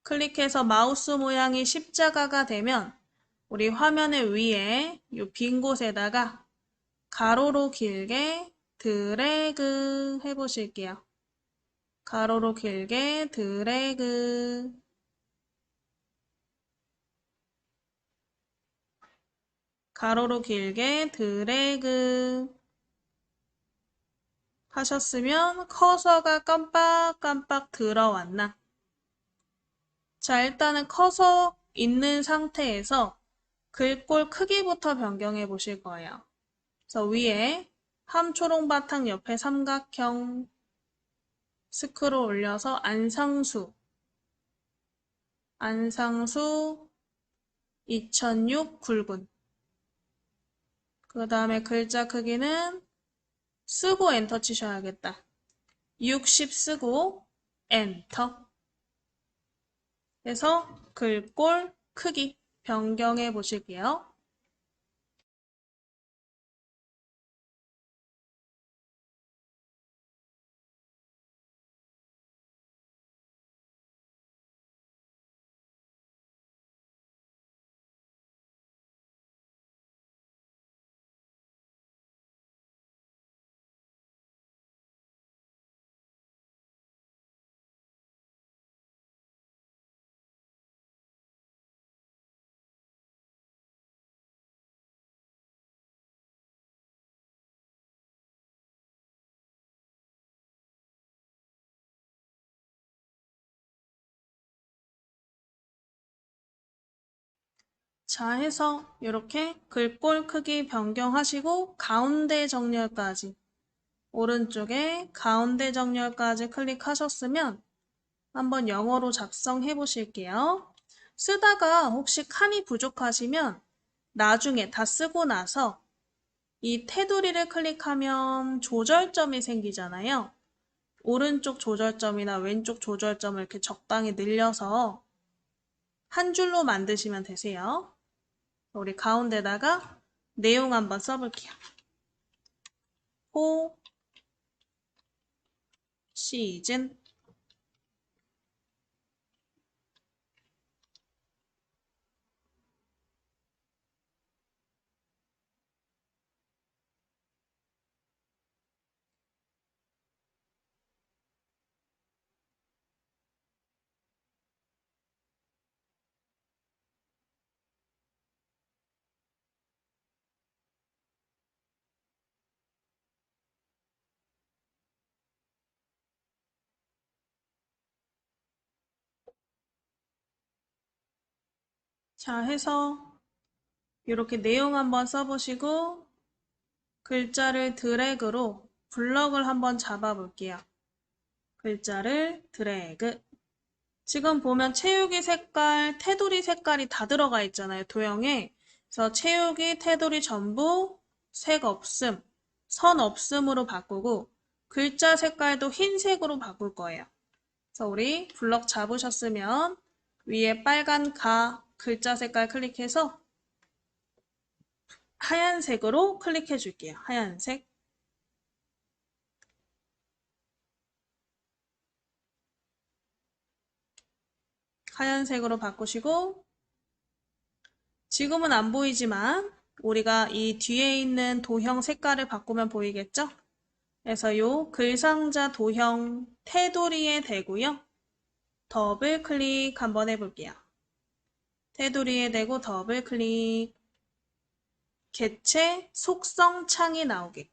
클릭해서 마우스 모양이 십자가가 되면 우리 화면의 위에 이 빈 곳에다가 가로로 길게 드래그 해보실게요. 가로로 길게 드래그. 가로로 길게 드래그 하셨으면 커서가 깜빡깜빡 들어왔나? 자, 일단은 커서 있는 상태에서 글꼴 크기부터 변경해 보실 거예요. 그래서 위에 함초롱 바탕 옆에 삼각형 스크롤 올려서 안상수 2006 굵은. 그 다음에 글자 크기는 쓰고 엔터 치셔야겠다. 60 쓰고 엔터. 해서 글꼴 크기 변경해 보실게요. 자, 해서 이렇게 글꼴 크기 변경하시고 가운데 정렬까지 오른쪽에 가운데 정렬까지 클릭하셨으면 한번 영어로 작성해 보실게요. 쓰다가 혹시 칸이 부족하시면 나중에 다 쓰고 나서 이 테두리를 클릭하면 조절점이 생기잖아요. 오른쪽 조절점이나 왼쪽 조절점을 이렇게 적당히 늘려서 한 줄로 만드시면 되세요. 우리 가운데다가 내용 한번 써볼게요. 호, 시즌. 자, 해서 이렇게 내용 한번 써보시고 글자를 드래그로 블럭을 한번 잡아볼게요. 글자를 드래그. 지금 보면 채우기 색깔, 테두리 색깔이 다 들어가 있잖아요, 도형에. 그래서 채우기, 테두리 전부 색 없음, 선 없음으로 바꾸고 글자 색깔도 흰색으로 바꿀 거예요. 그래서 우리 블럭 잡으셨으면 위에 빨간 가 글자 색깔 클릭해서 하얀색으로 클릭해 줄게요. 하얀색. 하얀색으로 바꾸시고 지금은 안 보이지만 우리가 이 뒤에 있는 도형 색깔을 바꾸면 보이겠죠? 그래서 요 글상자 도형 테두리에 대고요. 더블 클릭 한번 해볼게요. 테두리에 대고 더블 클릭. 개체 속성 창이 나오게.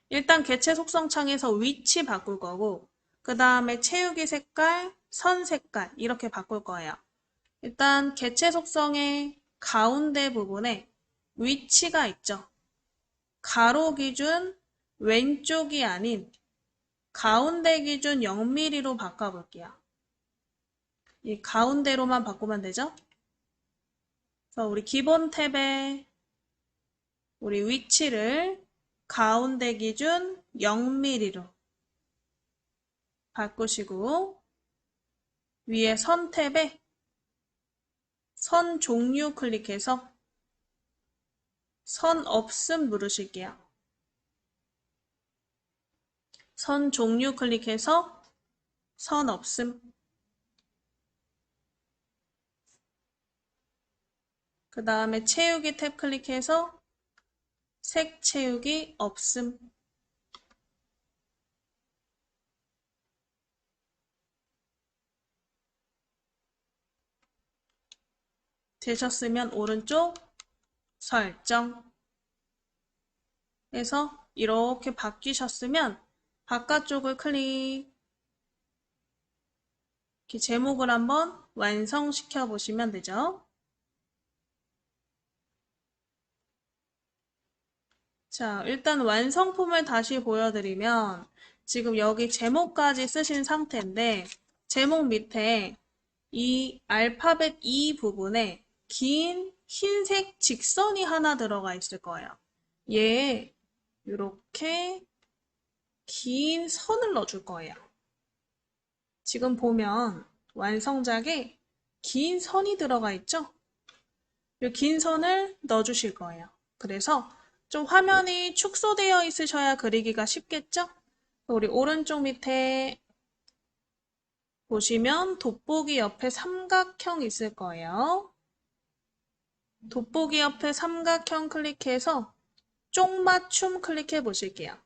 일단 개체 속성 창에서 위치 바꿀 거고 그 다음에 채우기 색깔, 선 색깔 이렇게 바꿀 거예요. 일단 개체 속성의 가운데 부분에 위치가 있죠. 가로 기준 왼쪽이 아닌 가운데 기준 0mm로 바꿔볼게요. 이 가운데로만 바꾸면 되죠? 그래서 우리 기본 탭에 우리 위치를 가운데 기준 0mm로 바꾸시고 위에 선 탭에 선 종류 클릭해서 선 없음 누르실게요. 선 종류 클릭해서 선 없음. 그 다음에 채우기 탭 클릭해서 색 채우기 없음. 되셨으면 오른쪽 설정 해서 이렇게 바뀌셨으면 바깥쪽을 클릭. 이렇게 제목을 한번 완성시켜 보시면 되죠. 자, 일단 완성품을 다시 보여드리면 지금 여기 제목까지 쓰신 상태인데 제목 밑에 이 알파벳 E 부분에 긴 흰색 직선이 하나 들어가 있을 거예요. 얘에 이렇게 긴 선을 넣어줄 거예요. 지금 보면 완성작에 긴 선이 들어가 있죠? 이 긴 선을 넣어주실 거예요. 그래서 좀 화면이 축소되어 있으셔야 그리기가 쉽겠죠? 우리 오른쪽 밑에 보시면 돋보기 옆에 삼각형 있을 거예요. 돋보기 옆에 삼각형 클릭해서 쪽맞춤 클릭해 보실게요.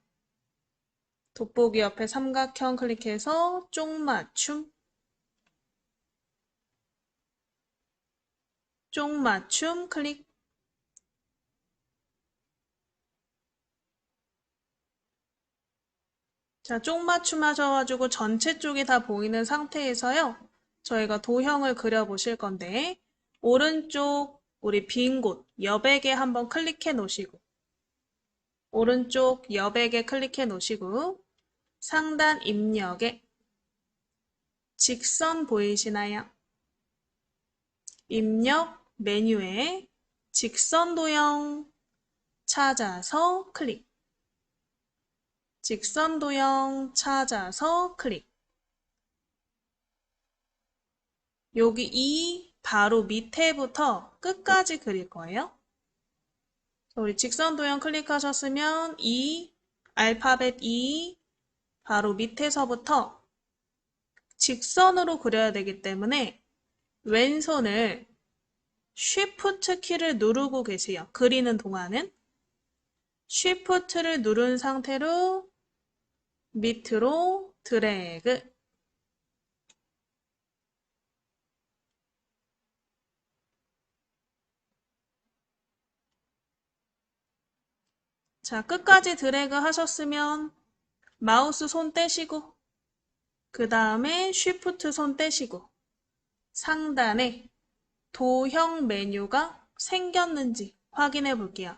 돋보기 옆에 삼각형 클릭해서 쪽맞춤. 쪽맞춤 클릭. 자, 쪽맞춤 하셔가지고 전체 쪽이 다 보이는 상태에서요. 저희가 도형을 그려보실 건데 오른쪽 우리 빈 곳 여백에 한번 클릭해 놓으시고 오른쪽 여백에 클릭해 놓으시고 상단 입력에 직선 보이시나요? 입력 메뉴에 직선 도형 찾아서 클릭. 직선 도형 찾아서 클릭. 여기 이 바로 밑에부터 끝까지 그릴 거예요. 우리 직선 도형 클릭하셨으면 이 알파벳 E 바로 밑에서부터 직선으로 그려야 되기 때문에 왼손을 Shift 키를 누르고 계세요. 그리는 동안은 Shift를 누른 상태로 밑으로 드래그. 자, 끝까지 드래그 하셨으면 마우스 손 떼시고 그 다음에 Shift 손 떼시고 상단에 도형 메뉴가 생겼는지 확인해 볼게요.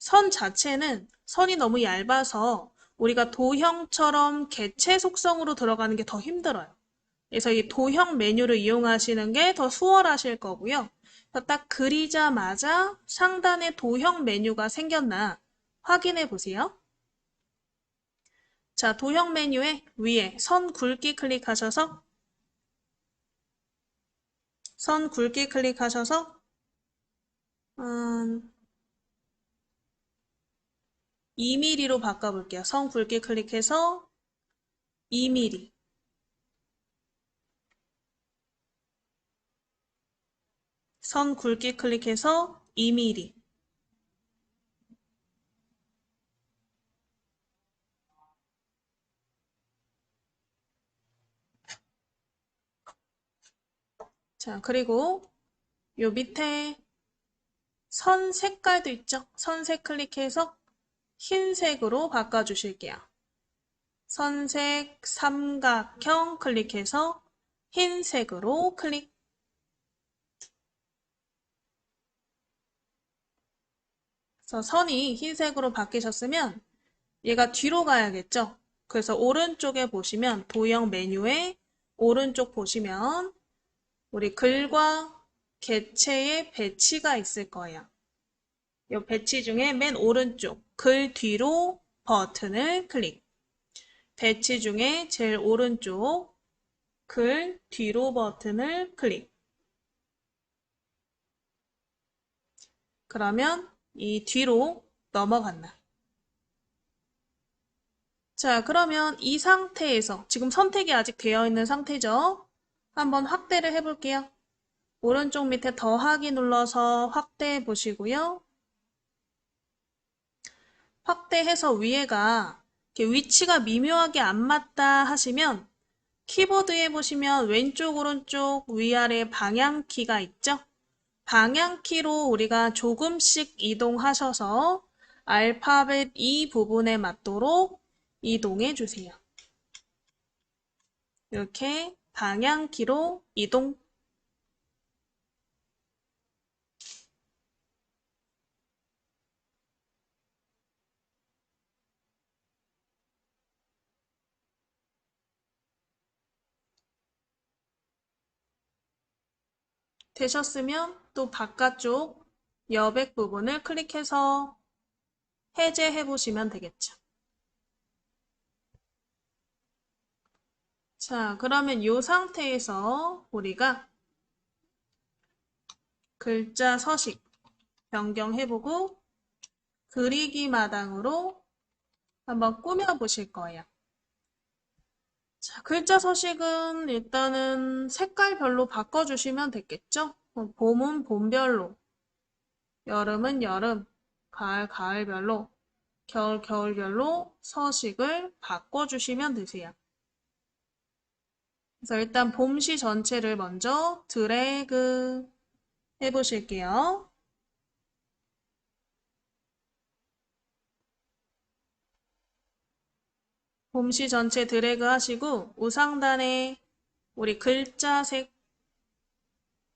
선 자체는 선이 너무 얇아서 우리가 도형처럼 개체 속성으로 들어가는 게 더 힘들어요. 그래서 이 도형 메뉴를 이용하시는 게 더 수월하실 거고요. 그래서 딱 그리자마자 상단에 도형 메뉴가 생겼나 확인해 보세요. 자, 도형 메뉴에 위에 선 굵기 클릭하셔서 선 굵기 클릭하셔서 2mm로 바꿔볼게요. 선 굵기 클릭해서 2mm. 선 굵기 클릭해서 2mm. 자, 그리고 요 밑에 선 색깔도 있죠? 선색 클릭해서 흰색으로 바꿔주실게요. 선색 삼각형 클릭해서 흰색으로 클릭. 그래서 선이 흰색으로 바뀌셨으면 얘가 뒤로 가야겠죠? 그래서 오른쪽에 보시면 도형 메뉴에 오른쪽 보시면 우리 글과 개체의 배치가 있을 거예요. 이 배치 중에 맨 오른쪽 글 뒤로 버튼을 클릭. 배치 중에 제일 오른쪽 글 뒤로 버튼을 클릭. 그러면 이 뒤로 넘어간다. 자, 그러면 이 상태에서 지금 선택이 아직 되어 있는 상태죠? 한번 확대를 해볼게요. 오른쪽 밑에 더하기 눌러서 확대해 보시고요. 확대해서 위에가 이렇게 위치가 미묘하게 안 맞다 하시면 키보드에 보시면 왼쪽, 오른쪽, 위아래 방향키가 있죠? 방향키로 우리가 조금씩 이동하셔서 알파벳 이 부분에 맞도록 이동해 주세요. 이렇게 방향키로 이동. 되셨으면 또 바깥쪽 여백 부분을 클릭해서 해제해 보시면 되겠죠. 자, 그러면 이 상태에서 우리가 글자 서식 변경해보고 그리기 마당으로 한번 꾸며보실 거예요. 자, 글자 서식은 일단은 색깔별로 바꿔주시면 되겠죠? 봄은 봄별로, 여름은 여름, 가을 가을별로, 겨울 겨울별로 서식을 바꿔주시면 되세요. 그래서 일단 봄시 전체를 먼저 드래그 해보실게요. 봄시 전체 드래그 하시고 우상단에 우리 글자색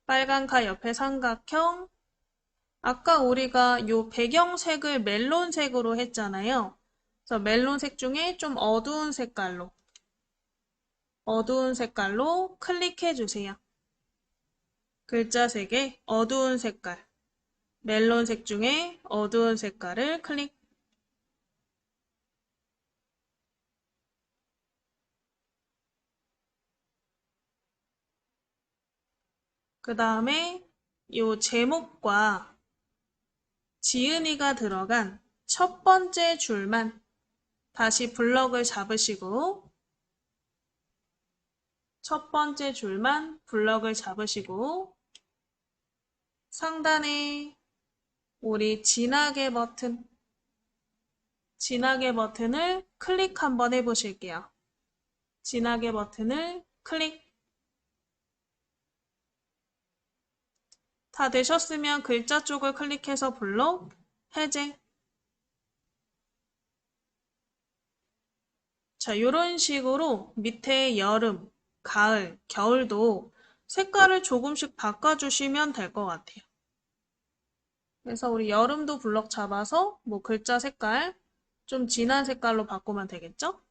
빨간 옆에 삼각형 아까 우리가 요 배경색을 멜론색으로 했잖아요. 그래서 멜론색 중에 좀 어두운 색깔로 클릭해 주세요. 글자색의 어두운 색깔, 멜론색 중에 어두운 색깔을 클릭. 그 다음에 요 제목과 지은이가 들어간 첫 번째 줄만 다시 블럭을 잡으시고 첫 번째 줄만 블럭을 잡으시고 상단에 우리 진하게 버튼을 클릭 한번 해보실게요. 진하게 버튼을 클릭. 다 되셨으면 글자 쪽을 클릭해서 블록 해제. 자, 이런 식으로 밑에 여름, 가을, 겨울도 색깔을 조금씩 바꿔주시면 될 것 같아요. 그래서 우리 여름도 블럭 잡아서 뭐 글자 색깔 좀 진한 색깔로 바꾸면 되겠죠?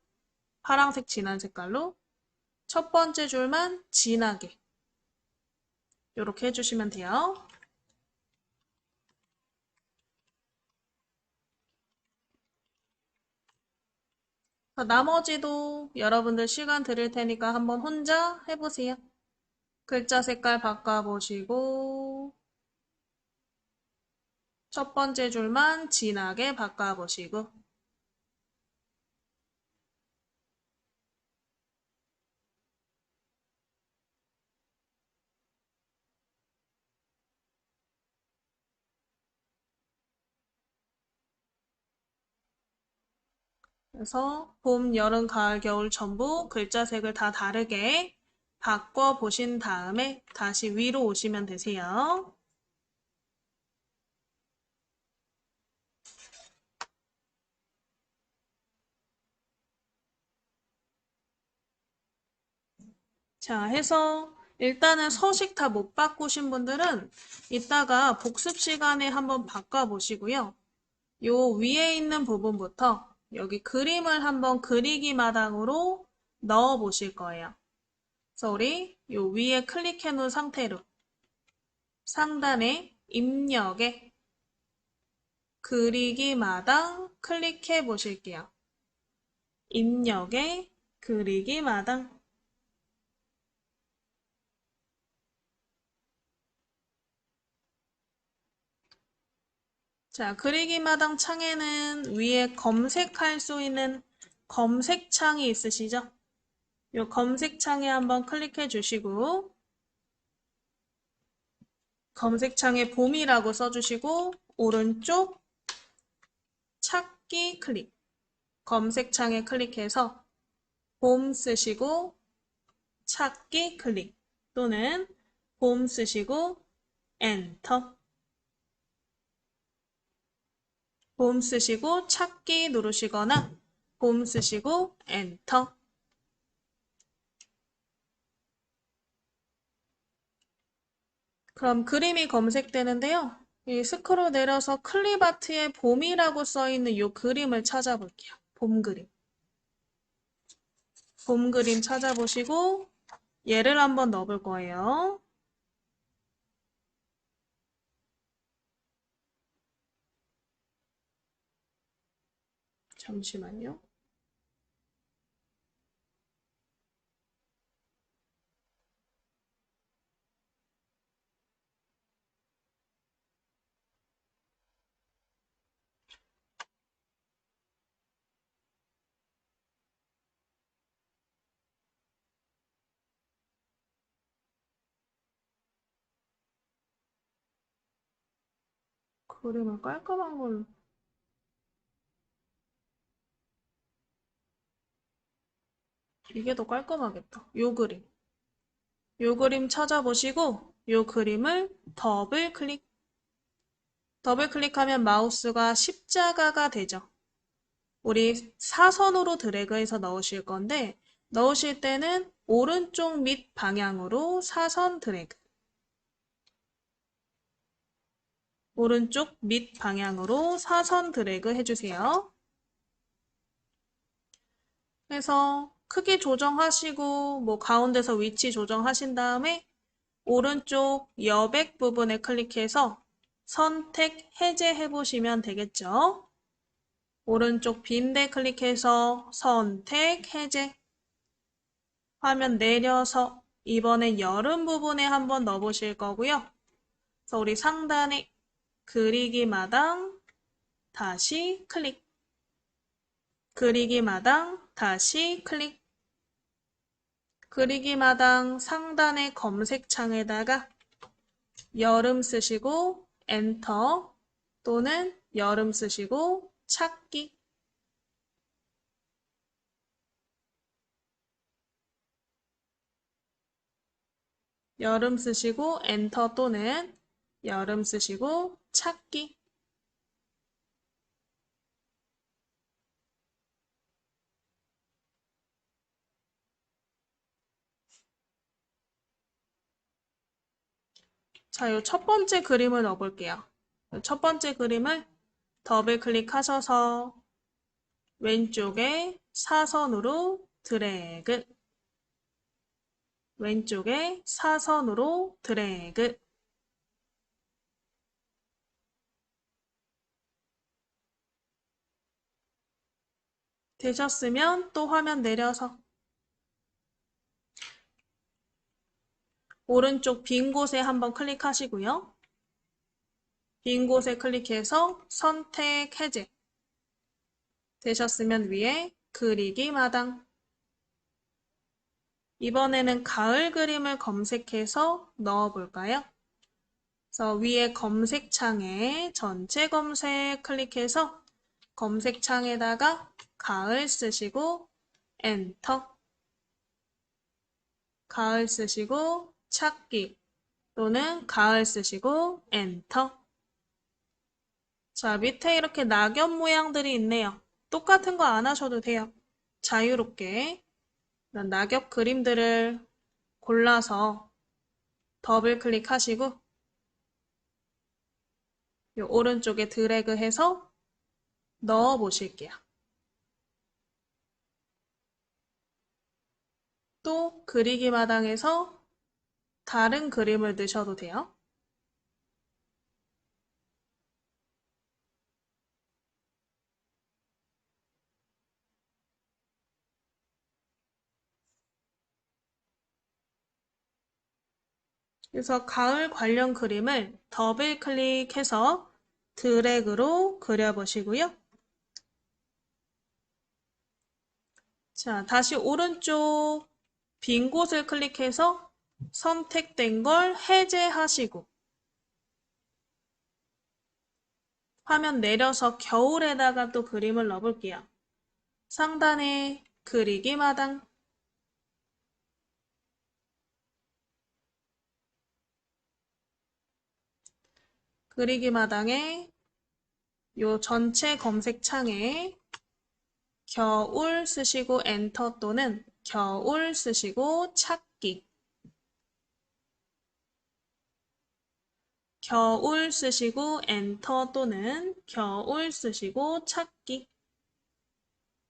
파란색 진한 색깔로 첫 번째 줄만 진하게 이렇게 해주시면 돼요. 나머지도 여러분들 시간 드릴 테니까 한번 혼자 해보세요. 글자 색깔 바꿔보시고 첫 번째 줄만 진하게 바꿔보시고 그래서 봄, 여름, 가을, 겨울 전부 글자 색을 다 다르게 바꿔보신 다음에 다시 위로 오시면 되세요. 자, 해서 일단은 서식 다 못 바꾸신 분들은 이따가 복습 시간에 한번 바꿔보시고요. 요 위에 있는 부분부터 여기 그림을 한번 그리기 마당으로 넣어 보실 거예요. 그래서 우리 요 위에 클릭해 놓은 상태로 상단에 입력에 그리기 마당 클릭해 보실게요. 입력에 그리기 마당. 자, 그리기 마당 창에는 위에 검색할 수 있는 검색창이 있으시죠? 이 검색창에 한번 클릭해 주시고 검색창에 봄이라고 써주시고 오른쪽 찾기 클릭 검색창에 클릭해서 봄 쓰시고 찾기 클릭 또는 봄 쓰시고 엔터 봄 쓰시고 찾기 누르시거나 봄 쓰시고 엔터. 그럼 그림이 검색되는데요. 이 스크롤 내려서 클립아트에 봄이라고 써있는 이 그림을 찾아볼게요. 봄 그림. 봄 그림 찾아보시고 얘를 한번 넣어볼 거예요. 잠시만요. 그림을 깔끔한 걸로. 이게 더 깔끔하겠다. 요 그림. 요 그림 찾아보시고 요 그림을 더블 클릭. 더블 클릭하면 마우스가 십자가가 되죠. 우리 사선으로 드래그해서 넣으실 건데 넣으실 때는 오른쪽 밑 방향으로 사선 드래그. 오른쪽 밑 방향으로 사선 드래그 해주세요. 그래서 크기 조정하시고 뭐 가운데서 위치 조정하신 다음에 오른쪽 여백 부분에 클릭해서 선택 해제해 보시면 되겠죠. 오른쪽 빈대 클릭해서 선택 해제. 화면 내려서 이번엔 여름 부분에 한번 넣어보실 거고요. 그래서 우리 상단에 그리기 마당 다시 클릭. 그리기 마당 다시 클릭. 그리기 마당 상단의 검색창에다가 여름 쓰시고 엔터 또는 여름 쓰시고 찾기. 여름 쓰시고 엔터 또는 여름 쓰시고 찾기. 자, 요 첫 번째 그림을 넣어볼게요. 첫 번째 그림을 더블 클릭하셔서 왼쪽에 사선으로 드래그. 왼쪽에 사선으로 드래그. 되셨으면 또 화면 내려서 오른쪽 빈 곳에 한번 클릭하시고요. 빈 곳에 클릭해서 선택 해제. 되셨으면 위에 그리기 마당. 이번에는 가을 그림을 검색해서 넣어볼까요? 그래서 위에 검색창에 전체 검색 클릭해서 검색창에다가 가을 쓰시고 엔터. 가을 쓰시고 찾기 또는 가을 쓰시고 엔터. 자, 밑에 이렇게 낙엽 모양들이 있네요. 똑같은 거 안 하셔도 돼요. 자유롭게 이런 낙엽 그림들을 골라서 더블 클릭하시고 이 오른쪽에 드래그해서 넣어 보실게요. 또 그리기 마당에서 다른 그림을 넣으셔도 돼요. 그래서 가을 관련 그림을 더블 클릭해서 드래그로 그려보시고요. 자, 다시 오른쪽 빈 곳을 클릭해서 선택된 걸 해제하시고 화면 내려서 겨울에다가 또 그림을 넣어볼게요. 상단에 그리기 마당. 그리기 마당에 요 전체 검색창에 겨울 쓰시고 엔터 또는 겨울 쓰시고 찾기. 겨울 쓰시고 엔터 또는 겨울 쓰시고 찾기.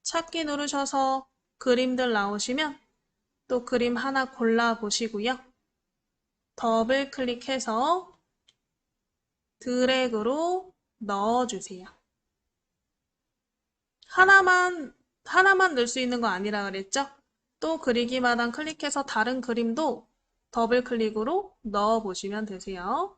찾기 누르셔서 그림들 나오시면 또 그림 하나 골라 보시고요. 더블 클릭해서 드래그로 넣어주세요. 하나만 넣을 수 있는 거 아니라 그랬죠? 또 그리기 마당 클릭해서 다른 그림도 더블 클릭으로 넣어 보시면 되세요.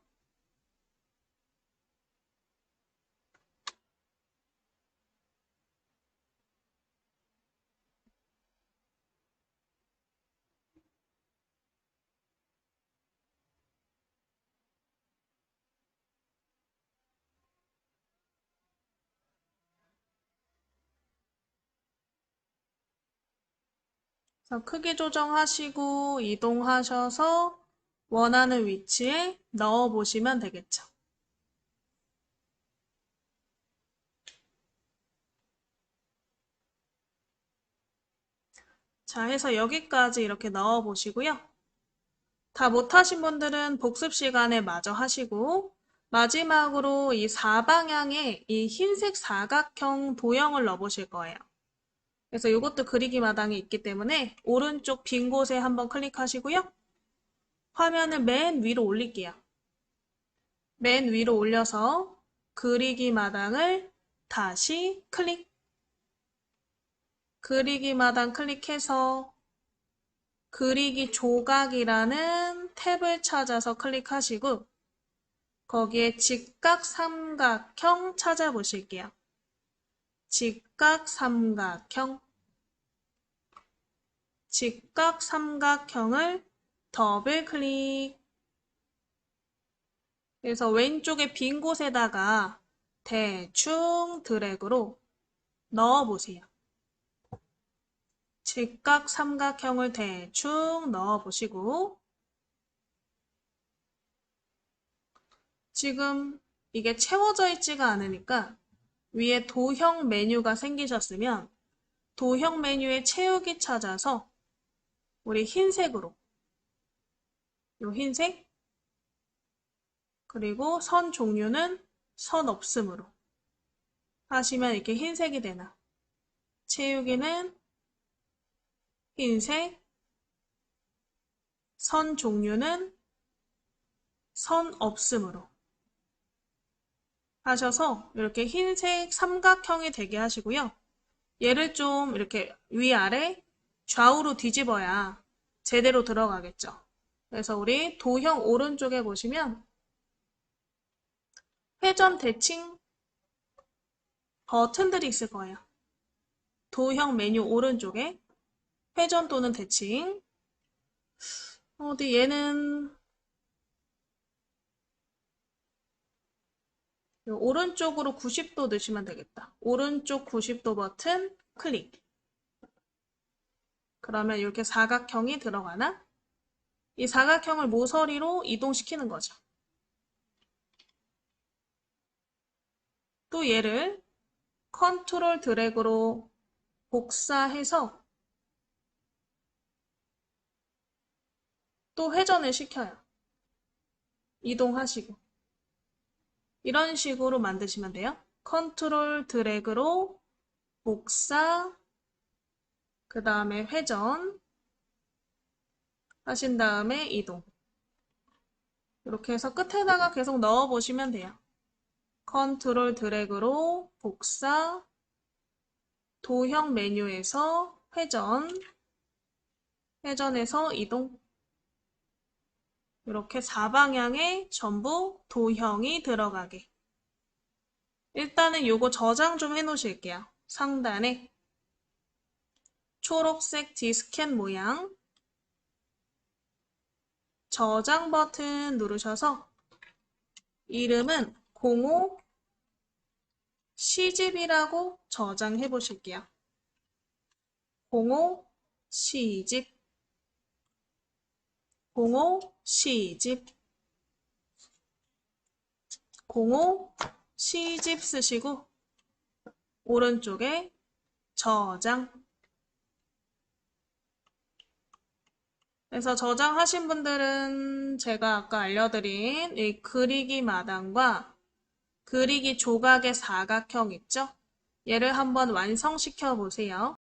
그래서 크기 조정하시고 이동하셔서 원하는 위치에 넣어 보시면 되겠죠. 자, 해서 여기까지 이렇게 넣어 보시고요. 다 못하신 분들은 복습 시간에 마저 하시고 마지막으로 이 사방향에 이 흰색 사각형 도형을 넣어 보실 거예요. 그래서 이것도 그리기 마당에 있기 때문에 오른쪽 빈 곳에 한번 클릭하시고요. 화면을 맨 위로 올릴게요. 맨 위로 올려서 그리기 마당을 다시 클릭. 그리기 마당 클릭해서 그리기 조각이라는 탭을 찾아서 클릭하시고 거기에 직각삼각형 찾아보실게요. 직각삼각형. 직각 삼각형을 더블 클릭. 그래서 왼쪽에 빈 곳에다가 대충 드래그로 넣어보세요. 직각 삼각형을 대충 넣어보시고 지금 이게 채워져 있지가 않으니까 위에 도형 메뉴가 생기셨으면 도형 메뉴에 채우기 찾아서 우리 흰색으로 요 흰색 그리고 선 종류는 선 없음으로 하시면 이렇게 흰색이 되나 채우기는 흰색 선 종류는 선 없음으로 하셔서 이렇게 흰색 삼각형이 되게 하시고요. 얘를 좀 이렇게 위아래 좌우로 뒤집어야 제대로 들어가겠죠. 그래서 우리 도형 오른쪽에 보시면 회전 대칭 버튼들이 있을 거예요. 도형 메뉴 오른쪽에 회전 또는 대칭 어디 얘는 오른쪽으로 90도 넣으시면 되겠다. 오른쪽 90도 버튼 클릭. 그러면 이렇게 사각형이 들어가나? 이 사각형을 모서리로 이동시키는 거죠. 또 얘를 컨트롤 드래그로 복사해서 또 회전을 시켜요. 이동하시고. 이런 식으로 만드시면 돼요. 컨트롤 드래그로 복사, 그 다음에 회전 하신 다음에 이동. 이렇게 해서 끝에다가 계속 넣어 보시면 돼요. 컨트롤 드래그로 복사, 도형 메뉴에서 회전, 회전해서 이동. 이렇게 4방향에 전부 도형이 들어가게. 일단은 요거 저장 좀 해놓으실게요. 상단에 초록색 디스켓 모양 저장 버튼 누르셔서 이름은 05 시집이라고 저장해 보실게요. 05 시집 05 시집 05 시집 쓰시고 오른쪽에 저장. 그래서 저장하신 분들은 제가 아까 알려드린 이 그리기 마당과 그리기 조각의 사각형 있죠? 얘를 한번 완성시켜 보세요.